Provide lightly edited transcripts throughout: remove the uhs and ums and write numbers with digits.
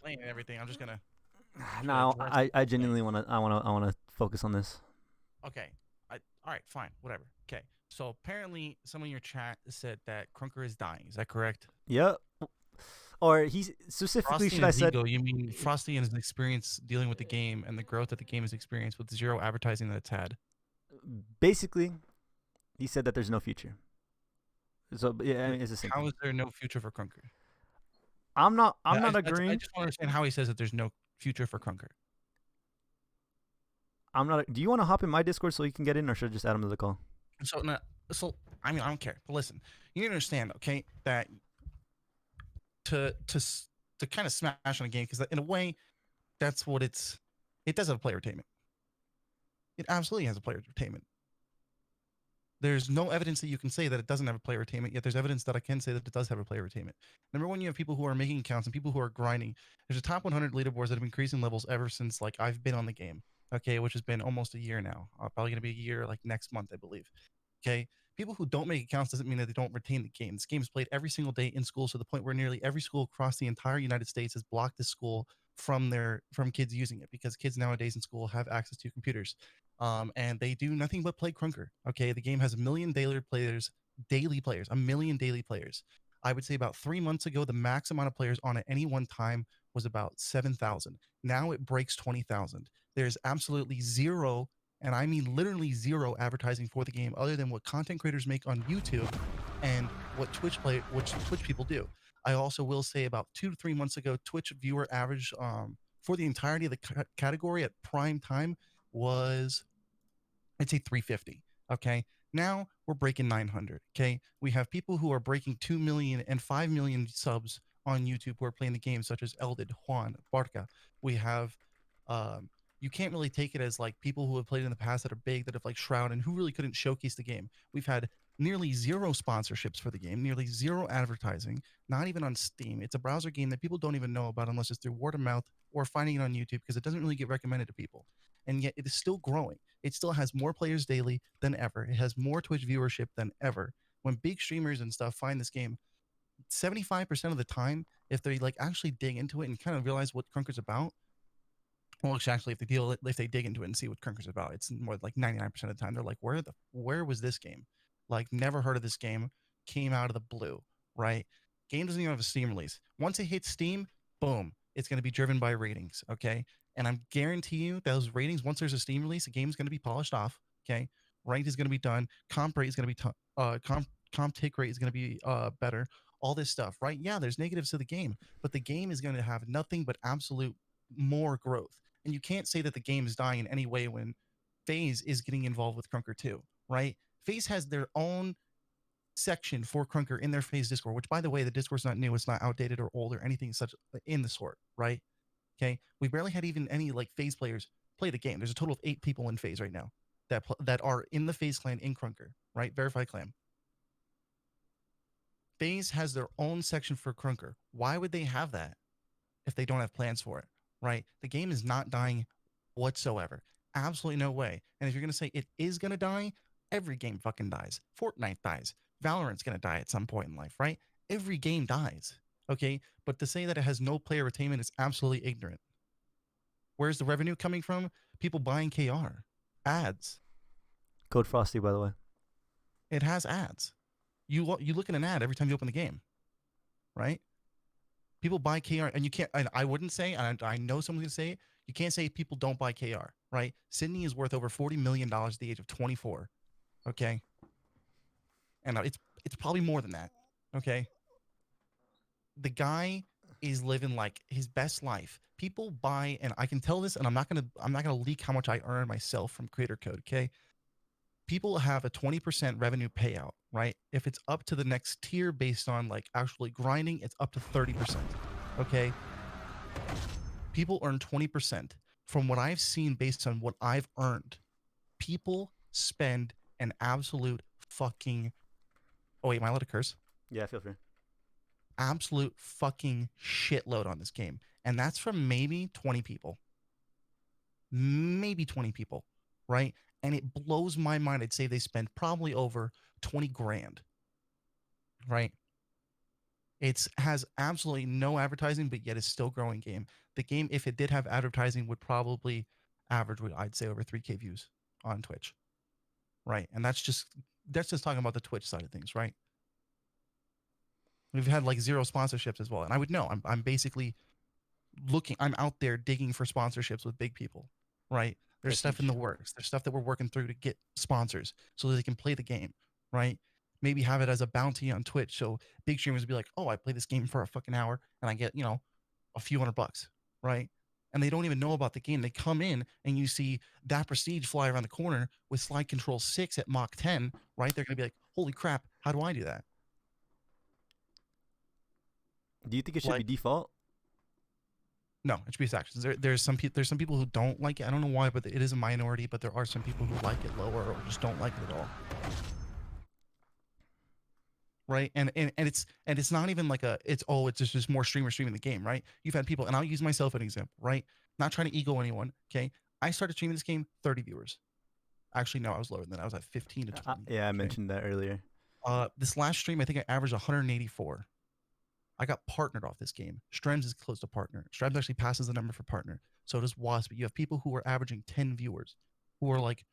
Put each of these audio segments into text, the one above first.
explaining everything. I'm just gonna No, address I the point. genuinely want to focus on this. Okay. All right, fine, whatever. Okay. So apparently, someone in your chat said that Krunker is dying. Is that correct? Yep. Or he specifically Frosty should and I his said ego. You mean Frosty and his experience dealing with the game and the growth that the game has experienced with zero advertising that it's had. basically he said that there's no future. So yeah, I mean, it's the same How thing. is there no future for Krunker? I'm not I agreeing. just want to understand how he says that there's no future for Krunker. I'm not. Do you want to hop in my Discord so you can get in, or should I just add him to the call? So, no, so I mean, I don't care. But listen, you need to understand, okay, that to to to kind of smash on a game because in a way, that's what it's. It does have player attainment. It absolutely has a player attainment. There's no evidence that you can say that it doesn't have a player attainment, yet there's evidence that I can say that it does have a player attainment. Number one, you have people who are making accounts and people who are grinding. There's a top 100 leaderboards that have been increasing levels ever since like I've been on the game. Okay, which has been almost a year now. Probably gonna be a year like next month, I believe. Okay, people who don't make accounts doesn't mean that they don't retain the game. This game is played every single day in schools to the point where nearly every school across the entire United States has blocked this school from kids using it because kids nowadays in school have access to computers, and they do nothing but play Krunker. Okay, the game has a million daily players, a million daily players. I would say about 3 months ago, the max amount of players on at any one time was about 7,000. Now it breaks 20,000. There's absolutely zero, and I mean literally zero advertising for the game other than what content creators make on YouTube and what Twitch people do. I also will say about 2 to 3 months ago, Twitch viewer average for the entirety of the category at prime time was, I'd say, 350. Okay. Now we're breaking 900. Okay. We have people who are breaking 2 million and 5 million subs on YouTube who are playing the game, such as Eldid, Juan, Barca. We have, um, you can't really take it as like people who have played in the past that are big, that have like Shroud and who really couldn't showcase the game. We've had nearly zero sponsorships for the game, nearly zero advertising, not even on Steam. It's a browser game that people don't even know about unless it's through word of mouth or finding it on YouTube because it doesn't really get recommended to people. And yet it is still growing. It still has more players daily than ever. It has more Twitch viewership than ever. When big streamers and stuff find this game, 75% of the time, if they like actually dig into it and kind of realize what Krunker's about, well, actually, if they dig into it and see what Krunker's about, it's more like 99% of the time they're like, where was this game? Like, never heard of this game. Came out of the blue, right? Game doesn't even have a Steam release. Once it hits Steam, boom, it's going to be driven by ratings, okay? And I'm guarantee you those ratings, once there's a Steam release, the game's going to be polished off, okay? Ranked is going to be done. Comp rate is going to be comp take rate is going to be better. All this stuff, right? Yeah, there's negatives to the game, but the game is going to have nothing but absolute more growth. And you can't say that the game is dying in any way when FaZe is getting involved with Krunker too, right? FaZe has their own section for Krunker in their FaZe Discord, which, by the way, the Discord's not new, it's not outdated or old or anything such in the sort, right? Okay, we barely had even any like FaZe players play the game. There's a total of 8 people in FaZe right now that are in the FaZe clan in Krunker, right? Verified clan. FaZe has their own section for Krunker. Why would they have that if they don't have plans for it, right? The game is not dying whatsoever. Absolutely no way. And if you're going to say it is going to die, every game fucking dies. Fortnite dies. Valorant's going to die at some point in life, right? Every game dies. Okay. But to say that it has no player retainment is absolutely ignorant. Where's the revenue coming from? People buying KR. Ads. Code Frosty, by the way. It has ads. You look at an ad every time you open the game, right? People buy KR, and you can't. And I wouldn't say, and I know someone's gonna say it. You can't say people don't buy KR, right? Sydney is worth over $40 million at the age of 24. Okay, and it's probably more than that. Okay, the guy is living like his best life. People buy, and I can tell this, and I'm not gonna leak how much I earn myself from Creator Code. Okay, people have a 20% revenue payout, right? If it's up to the next tier based on like actually grinding, it's up to 30%. Okay, people earn 20%. From what I've seen based on what I've earned, people spend an absolute fucking, oh wait, am I allowed to curse? Yeah, feel free. Absolute fucking shitload on this game. And that's from maybe 20 people. Maybe 20 people, right? And it blows my mind. I'd say they spend probably over 20 grand, right? It's has absolutely no advertising, but yet it's still growing game. The game, if it did have advertising, would probably average, I'd say, over 3K views on Twitch, right? And that's just talking about the Twitch side of things, right? We've had like zero sponsorships as well, and I would know. I'm basically I'm out there digging for sponsorships with big people, right? There's That's stuff in the huge. works. There's stuff that we're working through to get sponsors so that they can play the game, right? Maybe have it as a bounty on Twitch. So big streamers would be like, oh, I play this game for a fucking hour and I get, a few $100, right? And they don't even know about the game. They come in and you see that Prestige fly around the corner with slide control 6 at Mach 10, right? They're going to be like, holy crap, how do I do that? Do you think it should be Like, default? no, HBS actions. There's some people who don't like it. I don't know why, but it is a minority. But there are some people who like it lower or just don't like it at all. Right? And it's not even like it's just more streamers streaming the game, right? You've had people, and I'll use myself as an example, right? Not trying to ego anyone. Okay, I started streaming this game 30 viewers. Actually, no, I was lower than that. I was at 15 to 20. Yeah, I Okay. mentioned that earlier. This last stream, I think I averaged 184. I got partnered off this game. Strems is close to partner. Strems actually passes the number for partner. So does Wasp. You have people who are averaging 10 viewers, who are like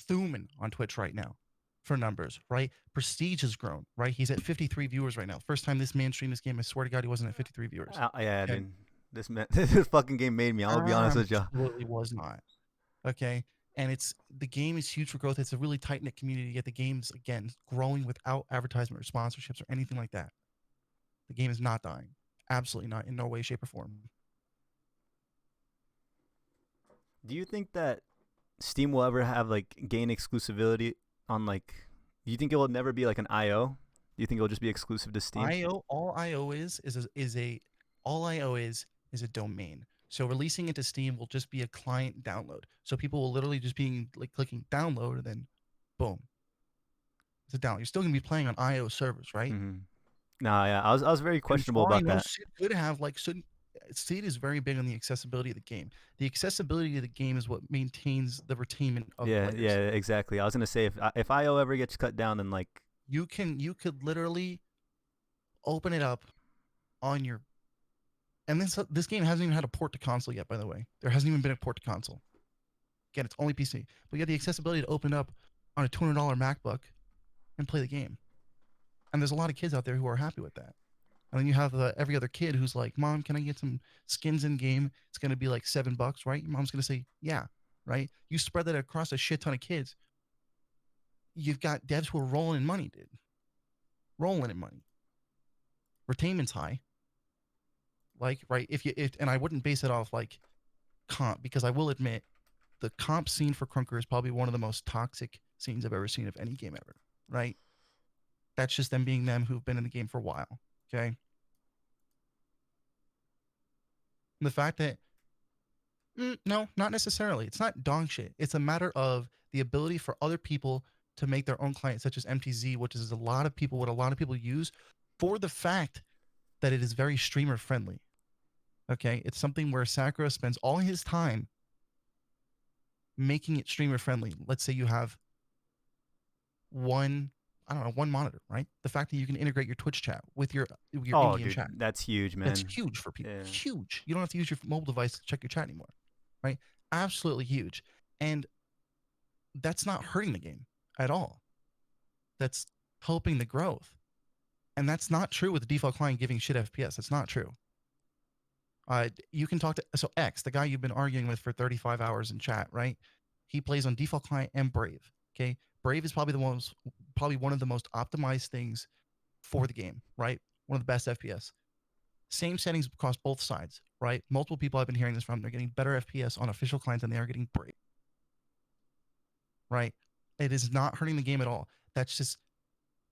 thuman on Twitch right now for numbers, right? Prestige has grown, right? He's at 53 viewers right now. First time this man streamed this game, I swear to God, he wasn't at 53 viewers. Yeah, Okay. dude. This fucking game made me. I'll be honest with you. Absolutely was not. Okay. And the game is huge for growth. It's a really tight knit community. Yet the game's again growing without advertisement or sponsorships or anything like that. The game is not dying. Absolutely not, in no way, shape, or form. Do you think that Steam will ever have like gain exclusivity on like? Do you think it will never be like an IO? Do you think it will just be exclusive to Steam? All IO is a domain. So releasing it to Steam will just be a client download. So people will literally just be like clicking download and then boom. It's a download. You're still gonna be playing on IO servers, right? Mm-hmm. No, yeah, I was very And questionable for all I about know, that. Sid is very big on the accessibility of the game. The accessibility of the game is what maintains the retainment of Yeah, players. yeah, exactly. I was gonna say if IO ever gets cut down, then like You could literally open it up on your, and this game hasn't even had a port to console yet, by the way. There hasn't even been a port to console. Again, it's only PC. But you have the accessibility to open up on a $200 MacBook and play the game. And there's a lot of kids out there who are happy with that. And then you have every other kid who's like, Mom, can I get some skins in game? It's going to be like $7, right? Your mom's going to say, yeah, right? You spread that across a shit ton of kids. You've got devs who are rolling in money, dude. Rolling in money. Retainment's high. Like, right? And I wouldn't base it off like comp, because I will admit the comp scene for Krunker is probably one of the most toxic scenes I've ever seen of any game ever, right? That's just them being them who've been in the game for a while, okay? And the fact that, no, not necessarily. It's not dog shit. It's a matter of the ability for other people to make their own clients, such as MTZ, which is what a lot of people use for the fact that it is very streamer friendly. Okay, it's something where Sakura spends all his time making it streamer friendly. Let's say you have one monitor, right? The fact that you can integrate your Twitch chat with your oh, in-game dude, chat. that's huge, man. That's huge for people. Yeah. Huge. You don't have to use your mobile device to check your chat anymore, right? Absolutely huge. And that's not hurting the game at all. That's helping the growth. And that's not true with the default client giving shit FPS. That's not true. You can talk to X, the guy you've been arguing with for 35 hours in chat, right? He plays on default client and Brave. Okay, Brave is probably one of the most optimized things for the game, right? One of the best FPS. Same settings across both sides, right? Multiple people I've been hearing this from, they're getting better FPS on official clients than they are getting Brave, right? It is not hurting the game at all. That's just,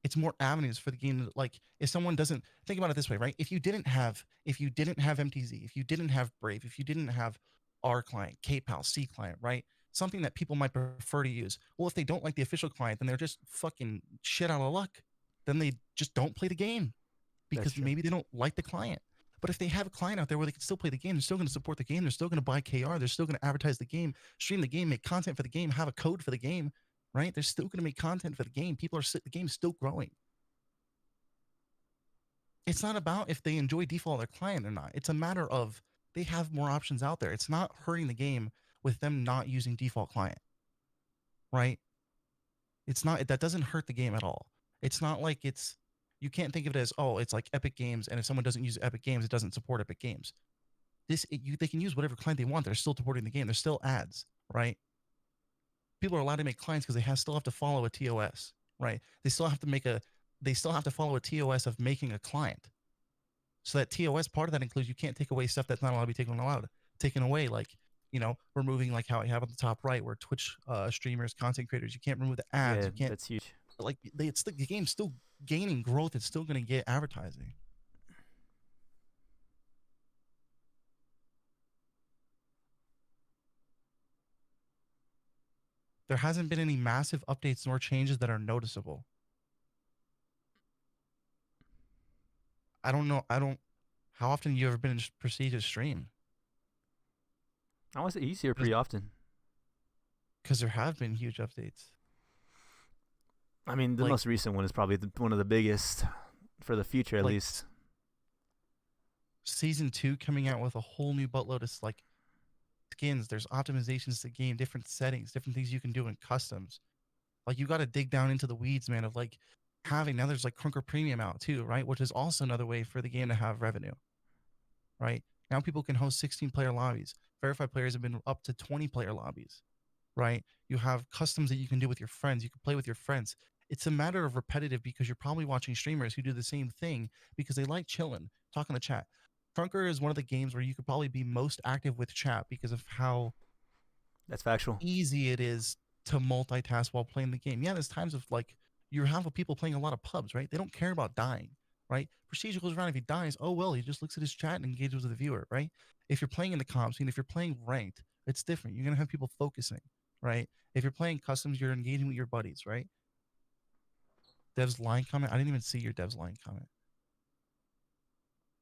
it's more avenues for the game to, like, if someone doesn't think about it this way, right? If you didn't have MTZ, if you didn't have Brave, if you didn't have R client, KPAL, C client, right? Something that people might prefer to use. Well, if they don't like the official client, then they're just fucking shit out of luck. Then they just don't play the game because maybe they don't like the client. But if they have a client out there where they can still play the game, they're still going to support the game, they're still going to buy KR, they're still going to advertise the game, stream the game, make content for the game, have a code for the game, right? They're still going to make content for the game. The game is still growing. It's not about if they enjoy default on their client or not. It's a matter of they have more options out there. It's not hurting the game with them not using default client, right? It's not that doesn't hurt the game at all. It's not like it's you can't think of it as oh, it's like Epic Games, and if someone doesn't use Epic Games, it doesn't support Epic Games. They can use whatever client they want. They're still supporting the game. There's still ads, right? People are allowed to make clients because still have to follow a TOS, right? They still have to follow a TOS of making a client. So that TOS part of that includes you can't take away stuff that's not allowed to be taken away, like removing like how I have on the top right where Twitch streamers, content creators, you can't remove the ads. Yeah, You can't that's huge. like the game's still gaining growth. It's still going to get advertising. There hasn't been any massive updates nor changes that are noticeable. I don't know. How often have you ever been in Prestige's stream? I want to say he's here pretty often. Because there have been huge updates. I mean, the most recent one is probably one of the biggest for the future, at least. Season 2 coming out with a whole new buttload of like skins. There's optimizations to game, different settings, different things you can do in customs. Like you got to dig down into the weeds, man. Of like now there's like Krunker Premium out too, right? Which is also another way for the game to have revenue, right? Now people can host 16-player lobbies. Verified players have been up to 20-player lobbies, right? You have customs that you can do with your friends. You can play with your friends. It's a matter of repetitive because you're probably watching streamers who do the same thing because they like chilling, talking to chat. Krunker is one of the games where you could probably be most active with chat because of how that's factual easy it is to multitask while playing the game. Yeah, there's times of like you have people playing a lot of pubs, right? They don't care about dying, right? Procedure goes around if he dies, oh well, he just looks at his chat and engages with the viewer, right? If you're playing in the comp scene, if you're playing ranked, it's different. You're gonna have people focusing, right? If you're playing customs, you're engaging with your buddies, right? Dev's line comment. I didn't even see your Dev's line comment.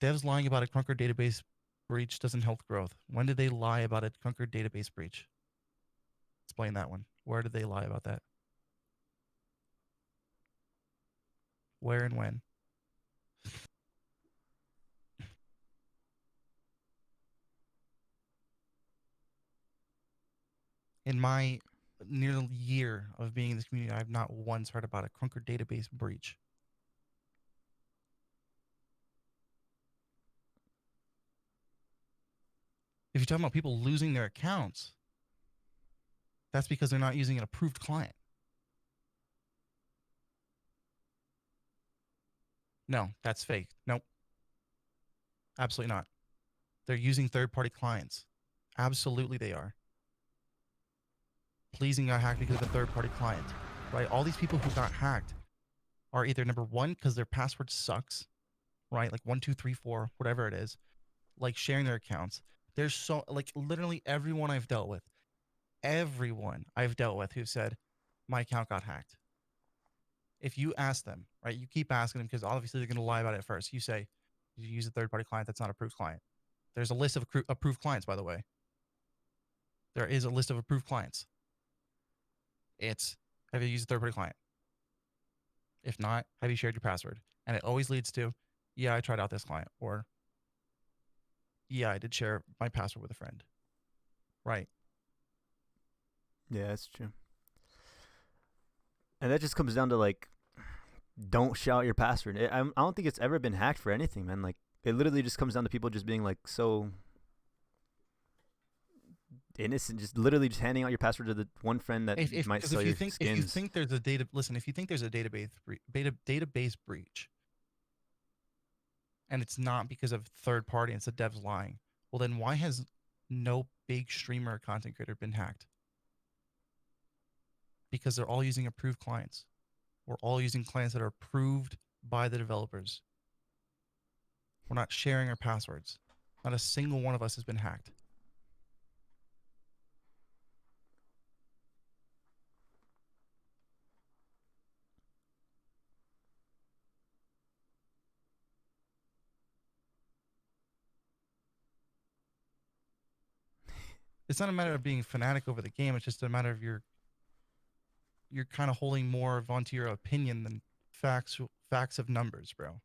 Dev's lying about a Krunker database breach doesn't help growth. When did they lie about a Krunker database breach? Explain that one. Where did they lie about that? Where and when? In my nearly year of being in this community, I've not once heard about a Krunker database breach. If you're talking about people losing their accounts, that's because they're not using an approved client. No, that's fake. Nope. Absolutely not. They're using third-party clients. Absolutely they are. Pleasing got hacked because of a third-party client, right? All these people who got hacked are either number one, because their password sucks, right? Like 1234, whatever it is, like sharing their accounts. There's so like literally everyone I've dealt with who said my account got hacked. If you ask them, right, you keep asking them because obviously they're going to lie about it first. You say, you use a third party client that's not approved client. There's a list of approved clients, by the way. There is a list of approved clients. It's, have you used a third party client? If not, have you shared your password? And it always leads to, yeah, I tried out this client, or yeah, I did share my password with a friend. Right. Yeah, that's true. And that just comes down to like, don't shout your password. I don't think it's ever been hacked for anything, man. Like, it literally just comes down to people just being like so innocent, just literally just handing out your password to the one friend that might sell your skins. If you think there's a if you think there's a database breach, and it's not because of third party, and it's the devs lying, well then why has no big streamer or content creator been hacked? Because they're all using approved clients. We're all using clients that are approved by the developers. We're not sharing our passwords. Not a single one of us has been hacked. It's not a matter of being fanatic over the game. It's just a matter of you're kind of holding more onto your opinion than facts of numbers, bro.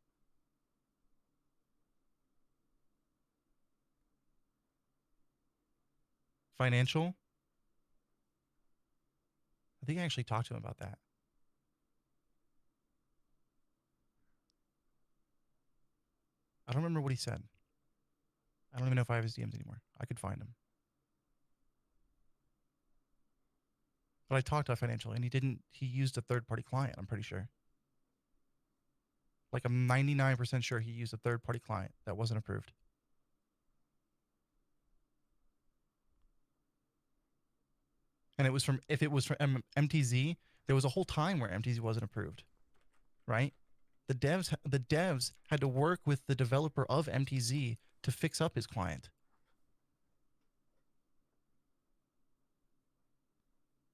Financial. I think I actually talked to him about that. I don't remember what he said. I don't even know if I have his DMs anymore. I could find him. But I talked to Financial and he didn't, he used a third party client, I'm pretty sure. Like I'm 99% sure he used a third party client that wasn't approved. And it was from, if it was from MTZ, there was a whole time where MTZ wasn't approved, right? The devs had to work with the developer of MTZ to fix up his client.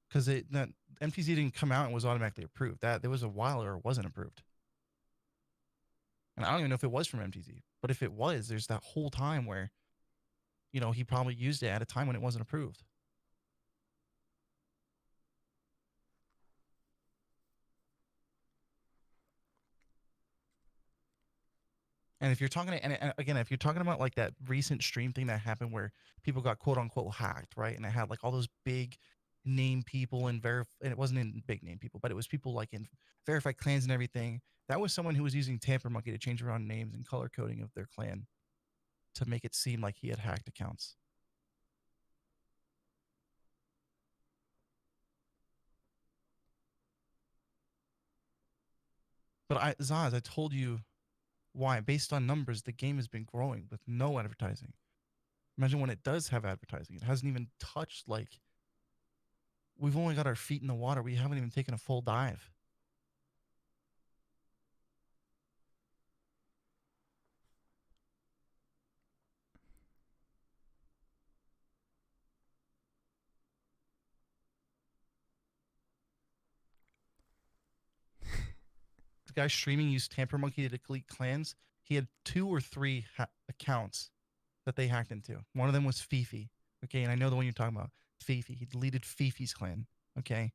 Because that MTZ didn't come out and was automatically approved. That there was a while where it wasn't approved. And I don't even know if it was from MTZ, but if it was, there's that whole time where, you know, he probably used it at a time when it wasn't approved. And if you're talking, and again, if you're talking about like that recent stream thing that happened where people got quote unquote hacked, right? And it had like all those big name people and and it wasn't in big name people, but it was people like in verified clans and everything. That was someone who was using Tamper Monkey to change around names and color coding of their clan to make it seem like he had hacked accounts. But Zaz, I told you why. Based on numbers, the game has been growing with no advertising. Imagine when it does have advertising. It hasn't even touched like we've only got our feet in the water. We haven't even taken a full dive. The guy streaming used Tamper Monkey to delete clans. He had 2 or 3 accounts that they hacked into. One of them was Fifi. Okay, and I know the one you're talking about. Fifi. He deleted Fifi's clan. Okay.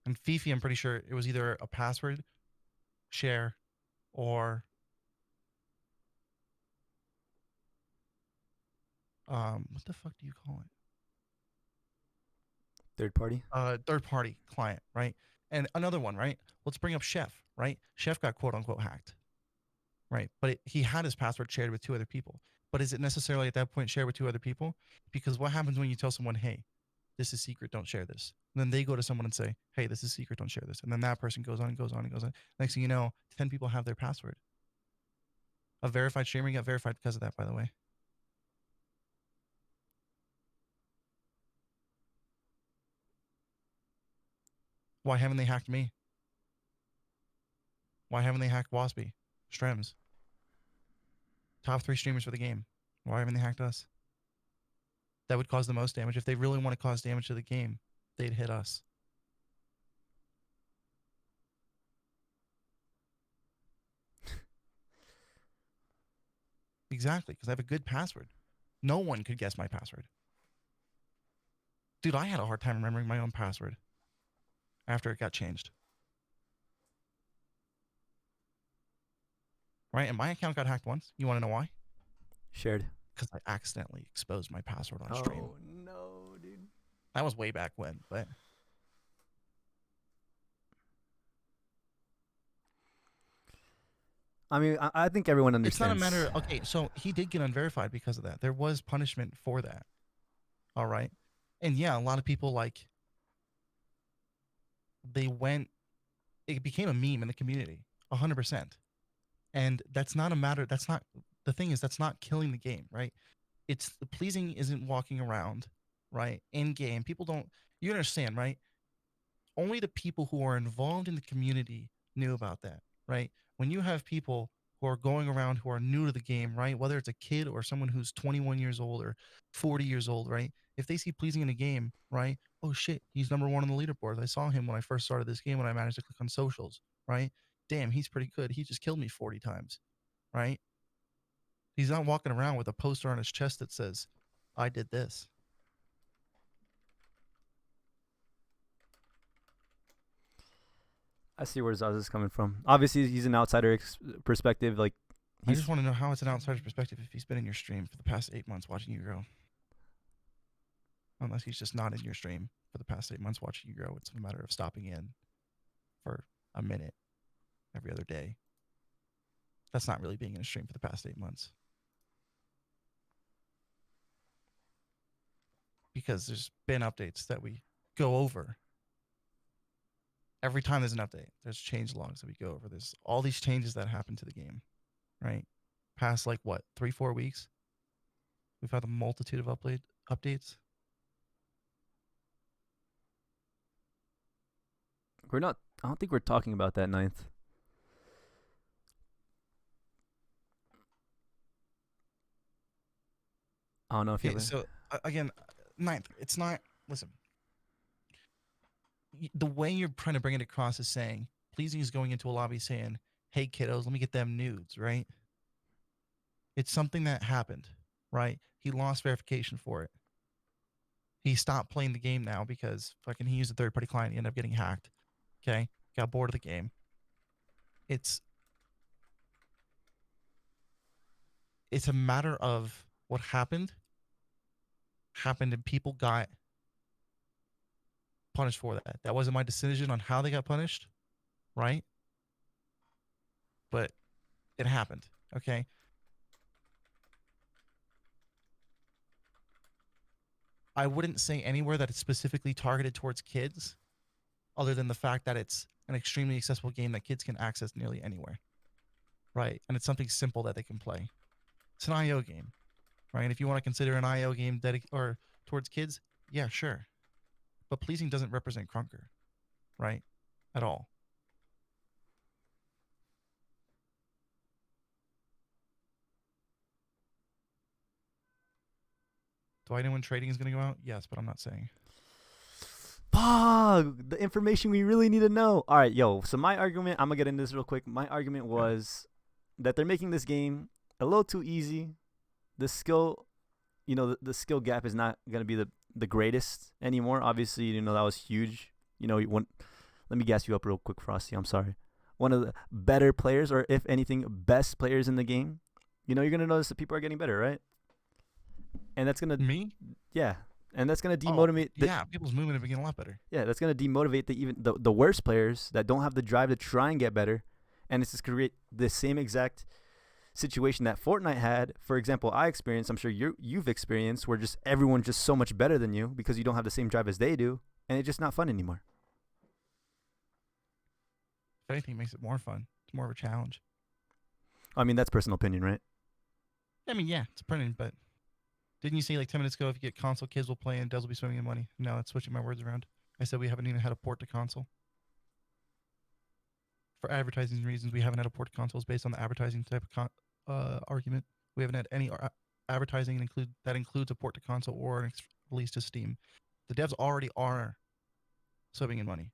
And Fifi, I'm pretty sure it was either a password, share, or what the fuck do you call it? Third party. Third party client, right? And another one, right? Let's bring up Chef, right? Chef got quote unquote hacked, right? But he had his password shared with 2 other people. But is it necessarily at that point shared with 2 other people? Because what happens when you tell someone, hey, this is secret, don't share this? And then they go to someone and say, hey, this is secret, don't share this. And then that person goes on and goes on and goes on. Next thing you know, 10 people have their password. A verified streamer got verified because of that, by the way. Why haven't they hacked me? Why haven't they hacked Waspy? Strems. Top 3 streamers for the game. Why haven't they hacked us? That would cause the most damage. If they really want to cause damage to the game, they'd hit us. Exactly, because I have a good password. No one could guess my password. Dude, I had a hard time remembering my own password after it got changed. Right? And my account got hacked once. You want to know why? Shared. Because I accidentally exposed my password on stream. Oh no, dude. That was way back when, but I mean, I think everyone understands. it's not a matter. Okay, so he did get unverified because of that. There was punishment for that. All right, and yeah, a lot of people like they went. It became a meme in the community, 100%. And that's not a matter. That's not the thing. Is that's not killing the game, right? It's the pleasing isn't walking around, right? In game, people don't. You understand, right? Only the people who are involved in the community knew about that, right? When you have people who are going around who are new to the game, right? Whether it's a kid or someone who's 21 years old or 40 years old, right? If they see pleasing in a game, right? Oh shit, he's number 1 on the leaderboard. I saw him when I first started this game when I managed to click on socials, right? Damn, he's pretty good. He just killed me 40 times, right? He's not walking around with a poster on his chest that says, I did this. I see where Zaz is coming from. Obviously, he's an outsider perspective. Like, I just want to know how it's an outsider's perspective if he's been in your stream for the past 8 months watching you grow. unless he's just not in your stream for the past 8 months watching you grow. It's a matter of stopping in for a minute every other day. That's not really being in a stream for the past 8 months. Because there's been updates that we go over. Every time there's an update, there's change logs that we go over. There's all these changes that happen to the game, right? Past like what, 3-4 weeks, we've had a multitude of updates. We're not. I don't think we're talking about that ninth. I don't know if you. Okay, so again, ninth. It's not. Listen, the way you're trying to bring it across is saying Pleasing is going into a lobby saying, "Hey kiddos, let me get them nudes," right? It's something that happened, right? He lost verification for it. He stopped playing the game now because fucking he used a third party client. He ended up getting hacked. Okay, got bored of the game. It's a matter of what happened, and people got punished for that. That wasn't my decision on how they got punished, right? But it happened, okay? I wouldn't say anywhere that it's specifically targeted towards kids, other than the fact that it's an extremely accessible game that kids can access nearly anywhere, right? And it's something simple that they can play. It's an IO game, right? And if you want to consider an IO game or towards kids, yeah, sure. But Pleasing doesn't represent Krunker, right? At all. Do I know when trading is going to go out? Yes, but I'm not saying. Pog, the information we really need to know. All right, yo. So my argument, I'm gonna get into this real quick. My argument was that they're making this game a little too easy. The skill, the skill gap is not gonna be the greatest anymore. Obviously, that was huge. Let me gas you up real quick, Frosty. I'm sorry. One of the better players, or if anything, best players in the game. You're gonna notice that people are getting better, right? And that's gonna Me? yeah. And that's gonna demotivate. Yeah, people's movement have been getting a lot better. Yeah, that's gonna demotivate the worst players that don't have the drive to try and get better, and it's just create the same exact situation that Fortnite had. For example, I experienced. I'm sure you've experienced where just everyone's just so much better than you because you don't have the same drive as they do, and it's just not fun anymore. If anything, it makes it more fun. It's more of a challenge. I mean, that's personal opinion, right? I mean, yeah, it's printing, but didn't you say like 10 minutes ago if you get console, kids will play and devs will be swimming in money? No, that's switching my words around. I said we haven't even had a port to console. For advertising reasons, we haven't had a port to consoles based on the advertising type of argument. We haven't had any advertising that includes a port to console or an release to Steam. The devs already are swimming in money,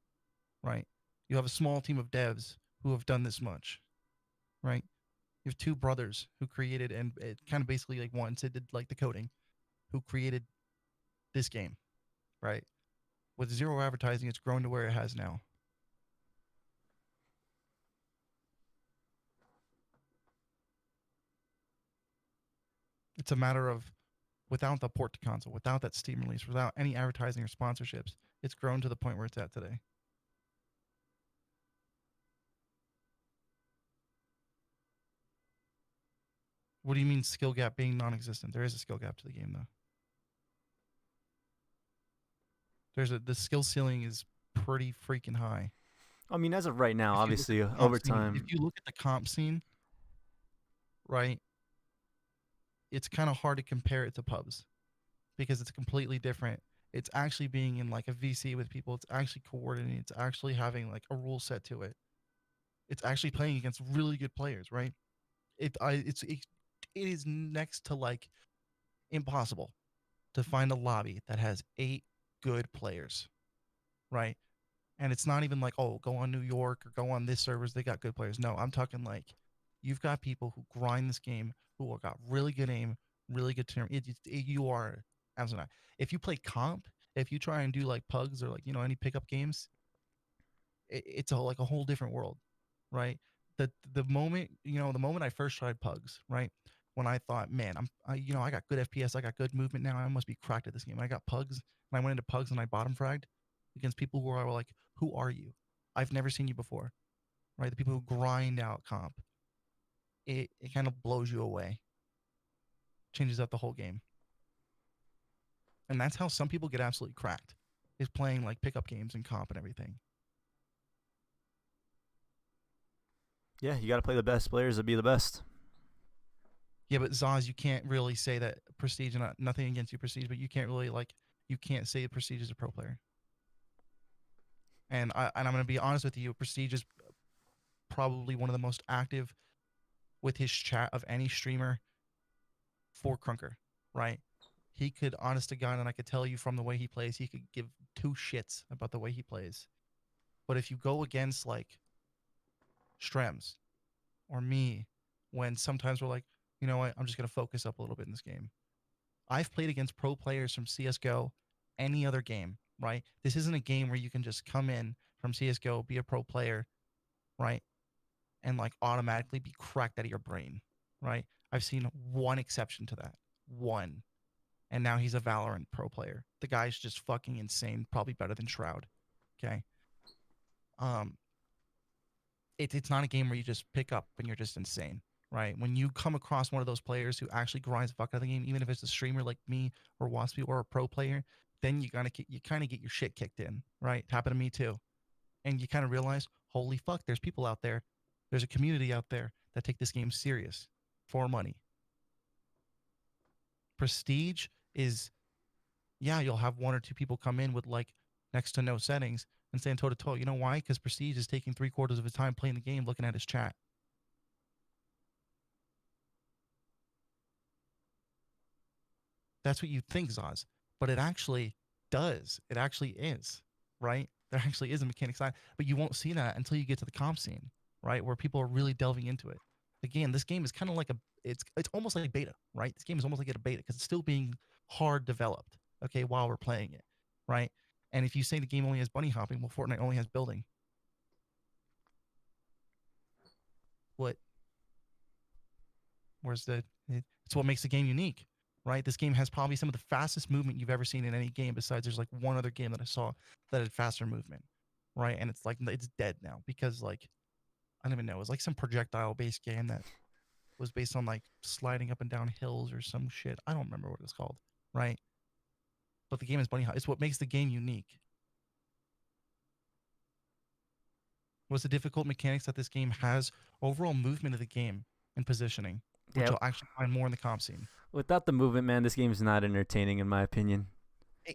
right? You have a small team of devs who have done this much, right? You have two brothers who created, and it kind of basically like once it did like the coding, who created this game, right? With zero advertising, it's grown to where it has now. It's a matter of without the port to console, without that Steam release, without any advertising or sponsorships, it's grown to the point where it's at today. What do you mean skill gap being non-existent? There is a skill gap to the game, though. The skill ceiling is pretty freaking high. I mean, as of right now, obviously, over time. If you look at the comp scene, right, it's kind of hard to compare it to pubs because it's completely different. It's actually being in like a VC with people. It's actually coordinating. It's actually having like a rule set to it. It's actually playing against really good players, right? It is next to like impossible to find a lobby that has 8 good players, right? And it's not even like, oh, go on New York or go on this servers, they got good players. No, I'm talking like you've got people who grind this game who have got really good aim, really good turn. You are absolutely not. If you play comp, if you try and do like pugs or like any pickup games, it's like a whole different world, right? The moment I first tried pugs, right? when I thought, man, I got good FPS, I got good movement now. I must be cracked at this game. I got pugs, and I went into pugs and I bottom fragged against people who are like, who are you? I've never seen you before, right? The people who grind out comp. It kind of blows you away, changes up the whole game, and that's how some people get absolutely cracked, is playing like pickup games and comp and everything. Yeah, you got to play the best players to be the best. Yeah, but Zaz, you can't really say that Prestige, and nothing against you, Prestige, but you can't really like, you can't say Prestige is a pro player. And I'm gonna be honest with you, Prestige is probably one of the most active with his chat of any streamer for Krunker, right? He could, honest to God, and I could tell you from the way he plays, he could give two shits about the way he plays. But if you go against like Strems or me, when sometimes we're like, you know what, I'm just gonna focus up a little bit in this game. I've played against pro players from CS:GO, any other game, right? This isn't a game where you can just come in from CS:GO, be a pro player, right? And like automatically be cracked out of your brain, right? I've seen one exception to that. One. And now he's a Valorant pro player. The guy's just fucking insane, probably better than Shroud. Okay. Um, it's not a game where you just pick up and you're just insane, right? When you come across one of those players who actually grinds the fuck out of the game, even if it's a streamer like me or Waspy or a pro player, then you kind of get your shit kicked in, right? It happened to me too, and you kind of realize, holy fuck, there's people out there, there's a community out there that take this game serious for money. Prestige is, yeah, you'll have one or two people come in with like next to no settings and stand toe to toe. You know why? Because Prestige is taking 3/4 of his time playing the game, looking at his chat. That's what you think, Zaz, but it actually does. It actually is, right? There actually is a mechanic side, but you won't see that until you get to the comp scene, right? Where people are really delving into it. Again, this game is kind of like it's almost like beta, right? This game is almost like a beta because it's still being hard developed, okay, while we're playing it, right? And if you say the game only has bunny hopping, well, Fortnite only has building. What? Where's the? It's what makes the game unique, right? This game has probably some of the fastest movement you've ever seen in any game. Besides, there's like one other game that I saw that had faster movement, right? And it's like it's dead now because like I don't even know. It was like some projectile based game that was based on like sliding up and down hills or some shit. I don't remember what it's called, right? But the game is bunny hop. It's what makes the game unique. What's the difficult mechanics that this game has? Overall movement of the game and positioning, which Yeah, you'll actually find more in the comp scene. without the movement, man, this game's not entertaining in my opinion.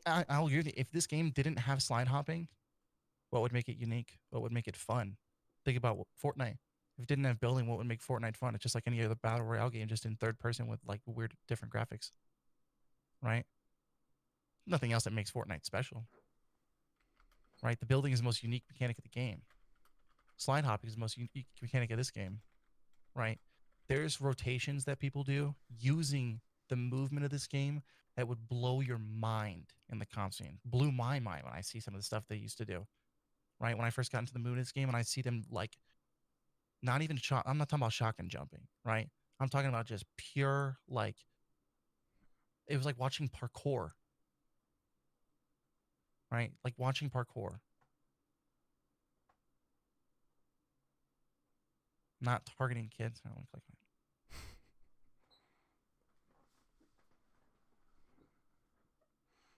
I'll agree with you. If this game didn't have slide hopping, what would make it unique? What would make it fun? Think about Fortnite. If it didn't have building, what would make Fortnite fun? It's just like any other battle royale game, just in third person with like weird different graphics, right? Nothing else that makes Fortnite special, right? The building is the most unique mechanic of the game. Slide hopping is the most unique mechanic of this game, right? There's rotations that people do using the movement of this game that would blow your mind in the comp scene. Blew my mind when I see some of the stuff they used to do, right? When I first got into the mood of this game and I see them like not even shot. I'm not talking about shotgun jumping, right? I'm talking about just pure like it was like watching parkour, right? Like watching parkour, not targeting kids. I don't click that.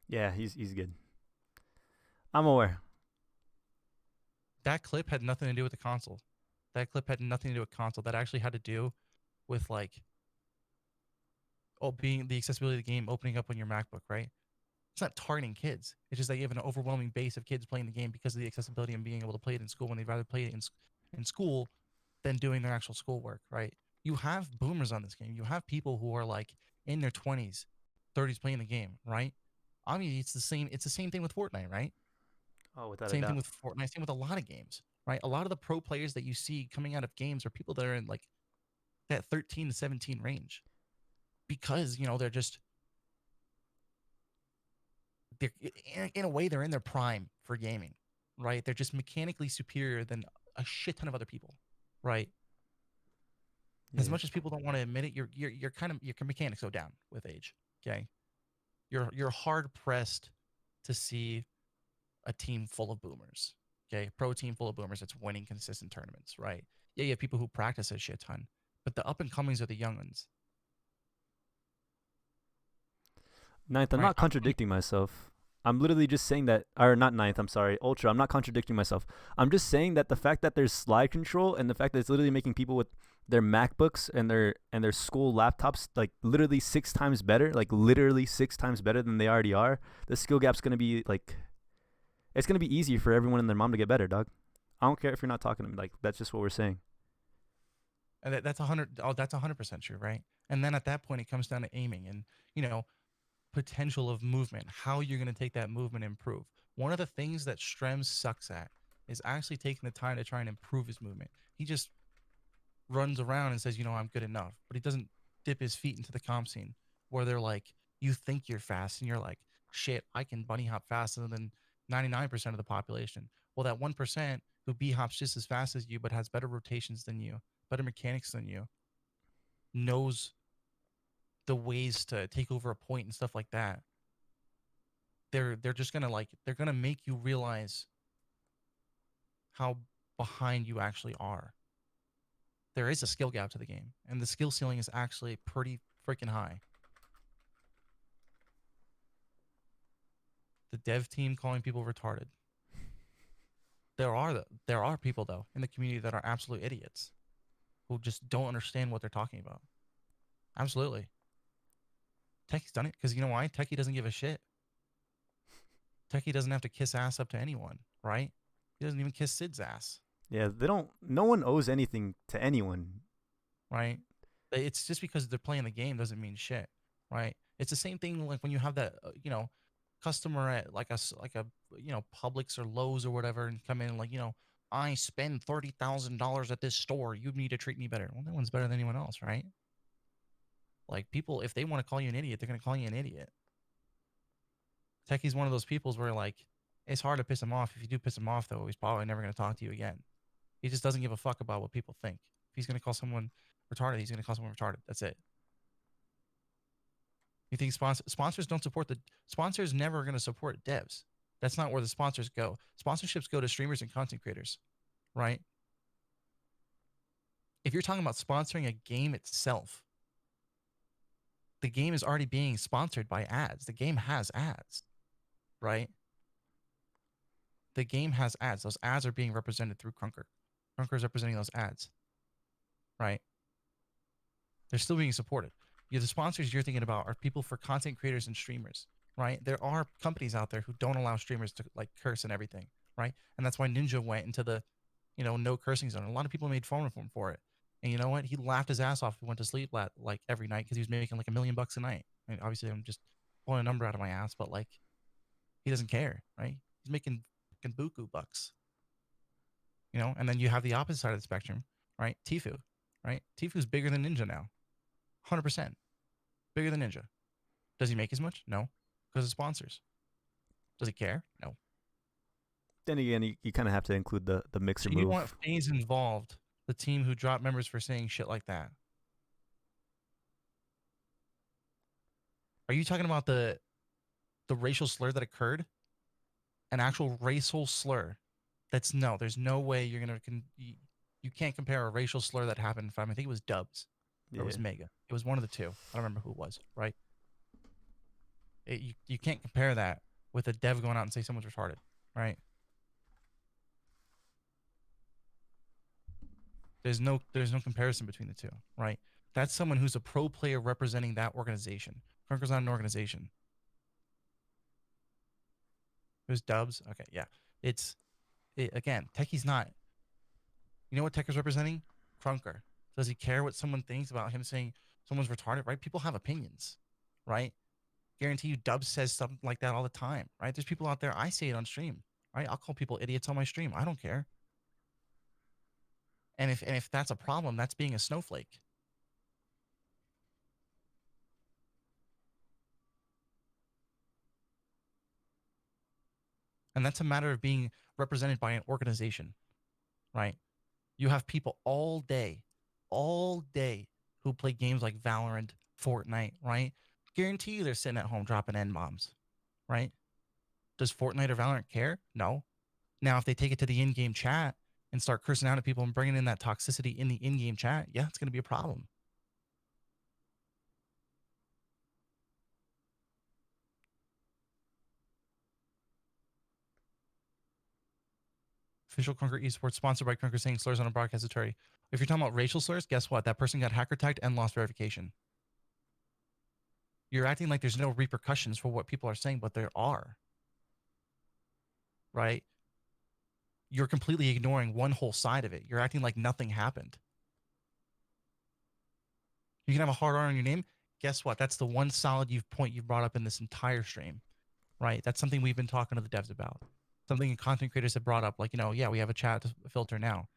Yeah, he's good. I'm aware. That clip had nothing to do with the console. That clip had nothing to do with console. That actually had to do with like being the accessibility of the game opening up on your MacBook, right? It's not targeting kids. It's just that you have an overwhelming base of kids playing the game because of the accessibility and being able to play it in school when they'd rather play it in school than doing their actual schoolwork, right? You have boomers on this game. You have people who are like in their 20s, 30s playing the game, right? I mean, it's the same. It's the same thing with Fortnite, right? Oh, without a Same thing doubt. with Fortnite. Same with a lot of games, right? A lot of the pro players that you see coming out of games are people that are in like that 13 to 17 range because they're just they're in a way they're in their prime for gaming, right? They're just mechanically superior than a shit ton of other people, right? As Yeah. much as people don't want to admit it, you're kind of your mechanics go down with age. Okay, you're hard pressed to see a team full of boomers. Okay, pro team full of boomers that's winning consistent tournaments, right? Yeah, you have people who practice a shit ton, but the up and comings are the young ones, Ninth, I'm right? not contradicting myself. I'm literally just saying that, or not ninth, I'm sorry, Ultra. I'm not contradicting myself. I'm just saying that the fact that there's slide control and the fact that it's literally making people with their MacBooks and their school laptops like literally 6 times better, like literally 6 times better than they already are. The skill gap's gonna be like, it's gonna be easier for everyone and their mom to get better, dog. I don't care if you're not talking to me. Like that's just what we're saying. And that's 100. Oh, that's 100% true, right? And then at that point, it comes down to aiming and you know potential of movement, how you're going to take that movement and improve. One of the things that Strems sucks at is actually taking the time to try and improve his movement. He just runs around and says, I'm good enough, but he doesn't dip his feet into the comp scene where they're like, you think you're fast and you're like, shit, I can bunny hop faster than 99% of the population. Well, that 1% who b hops just as fast as you, but has better rotations than you, better mechanics than you, knows the ways to take over a point and stuff like that. They're just gonna they're gonna make you realize how behind you actually are. There is a skill gap to the game, and the skill ceiling is actually pretty freaking high. The dev team calling people retarded. There are people though in the community that are absolute idiots who just don't understand what they're talking about. Absolutely. Techie's done it because you know why? Techie doesn't give a shit. Techie doesn't have to kiss ass up to anyone, right? He doesn't even kiss Sid's ass, Yeah, they don't. No one owes anything to anyone. right? It's just because they're playing the game doesn't mean shit, right? It's the same thing like when you have that, customer at like a Publix or Lowe's or whatever, and come in and like, I spend $30,000 at this store. You need to treat me better. Well, no one's better than anyone else, right? Like people, if they want to call you an idiot, they're gonna call you an idiot. Techie's one of those peoples where like it's hard to piss him off. If you do piss him off, though, he's probably never gonna talk to you again. He just doesn't give a fuck about what people think. If he's gonna call someone retarded, he's gonna call someone retarded. That's it. You think sponsors don't support the sponsors never going to support devs. That's not where the sponsors go. Sponsorships go to streamers and content creators, right? If you're talking about sponsoring a game itself, the game is already being sponsored by ads. The game has ads, right? The game has ads. Those ads are being represented through Krunker. Krunker is representing those ads, right? They're still being supported. The sponsors you're thinking about are people for content creators and streamers, right? There are companies out there who don't allow streamers to like curse and everything, right? And that's why Ninja went into the, no cursing zone. A lot of people made fun of him for it. And you know what? He laughed his ass off. He went to sleep like every night because he was making like $1 million a night. I mean, obviously, I'm just pulling a number out of my ass, but like he doesn't care, right? He's making fucking buku bucks, And then you have the opposite side of the spectrum, right? Tifu, right? Tifu's bigger than Ninja now, 100%. Bigger than Ninja. Does he make as much? No. Because of sponsors. Does he care? No. Then again, you kind of have to include the mixer So you want move. FaZe involved, the team who dropped members for saying shit like that. Are you talking about the racial slur that occurred? An actual racial slur. There's no way you're gonna you can't compare a racial slur that happened from, I think it was Dubs or it was Yeah. Mega. It was one of the two. I don't remember who it was, right? You can't compare that with a dev going out and say someone's retarded, right? There's no comparison between the two, right? That's someone who's a pro player representing that organization. Krunker's not an organization. Who's Dubs? Okay, yeah. Again, Techie's not. You know what Tech is representing? Krunker. Does he care what someone thinks about him saying someone's retarded? Right? People have opinions, right? Guarantee you, Dubs says something like that all the time, right? There's people out there. I say it on stream, right? I'll call people idiots on my stream. I don't care. And if that's a problem, that's being a snowflake. And that's a matter of being represented by an organization, right? You have people all day all day who play games like Valorant, Fortnite, right? Guarantee you they're sitting at home dropping N bombs, right? Does Fortnite or Valorant care? No. Now, if they take it to the in-game chat and start cursing out at people and bringing in that toxicity in the in-game chat, yeah, it's going to be a problem. Official Krunker Esports sponsored by Krunker saying slurs on a broadcast attorney. If you're talking about racial slurs, guess what? That person got hacker tagged and lost verification. You're acting like there's no repercussions for what people are saying, but there are, right? You're completely ignoring one whole side of it. You're acting like nothing happened. You can have a hard R on your name. Guess what? That's the one solid point you've brought up in this entire stream, right? That's something we've been talking to the devs about. Something content creators have brought up, like, yeah, we have a chat filter now.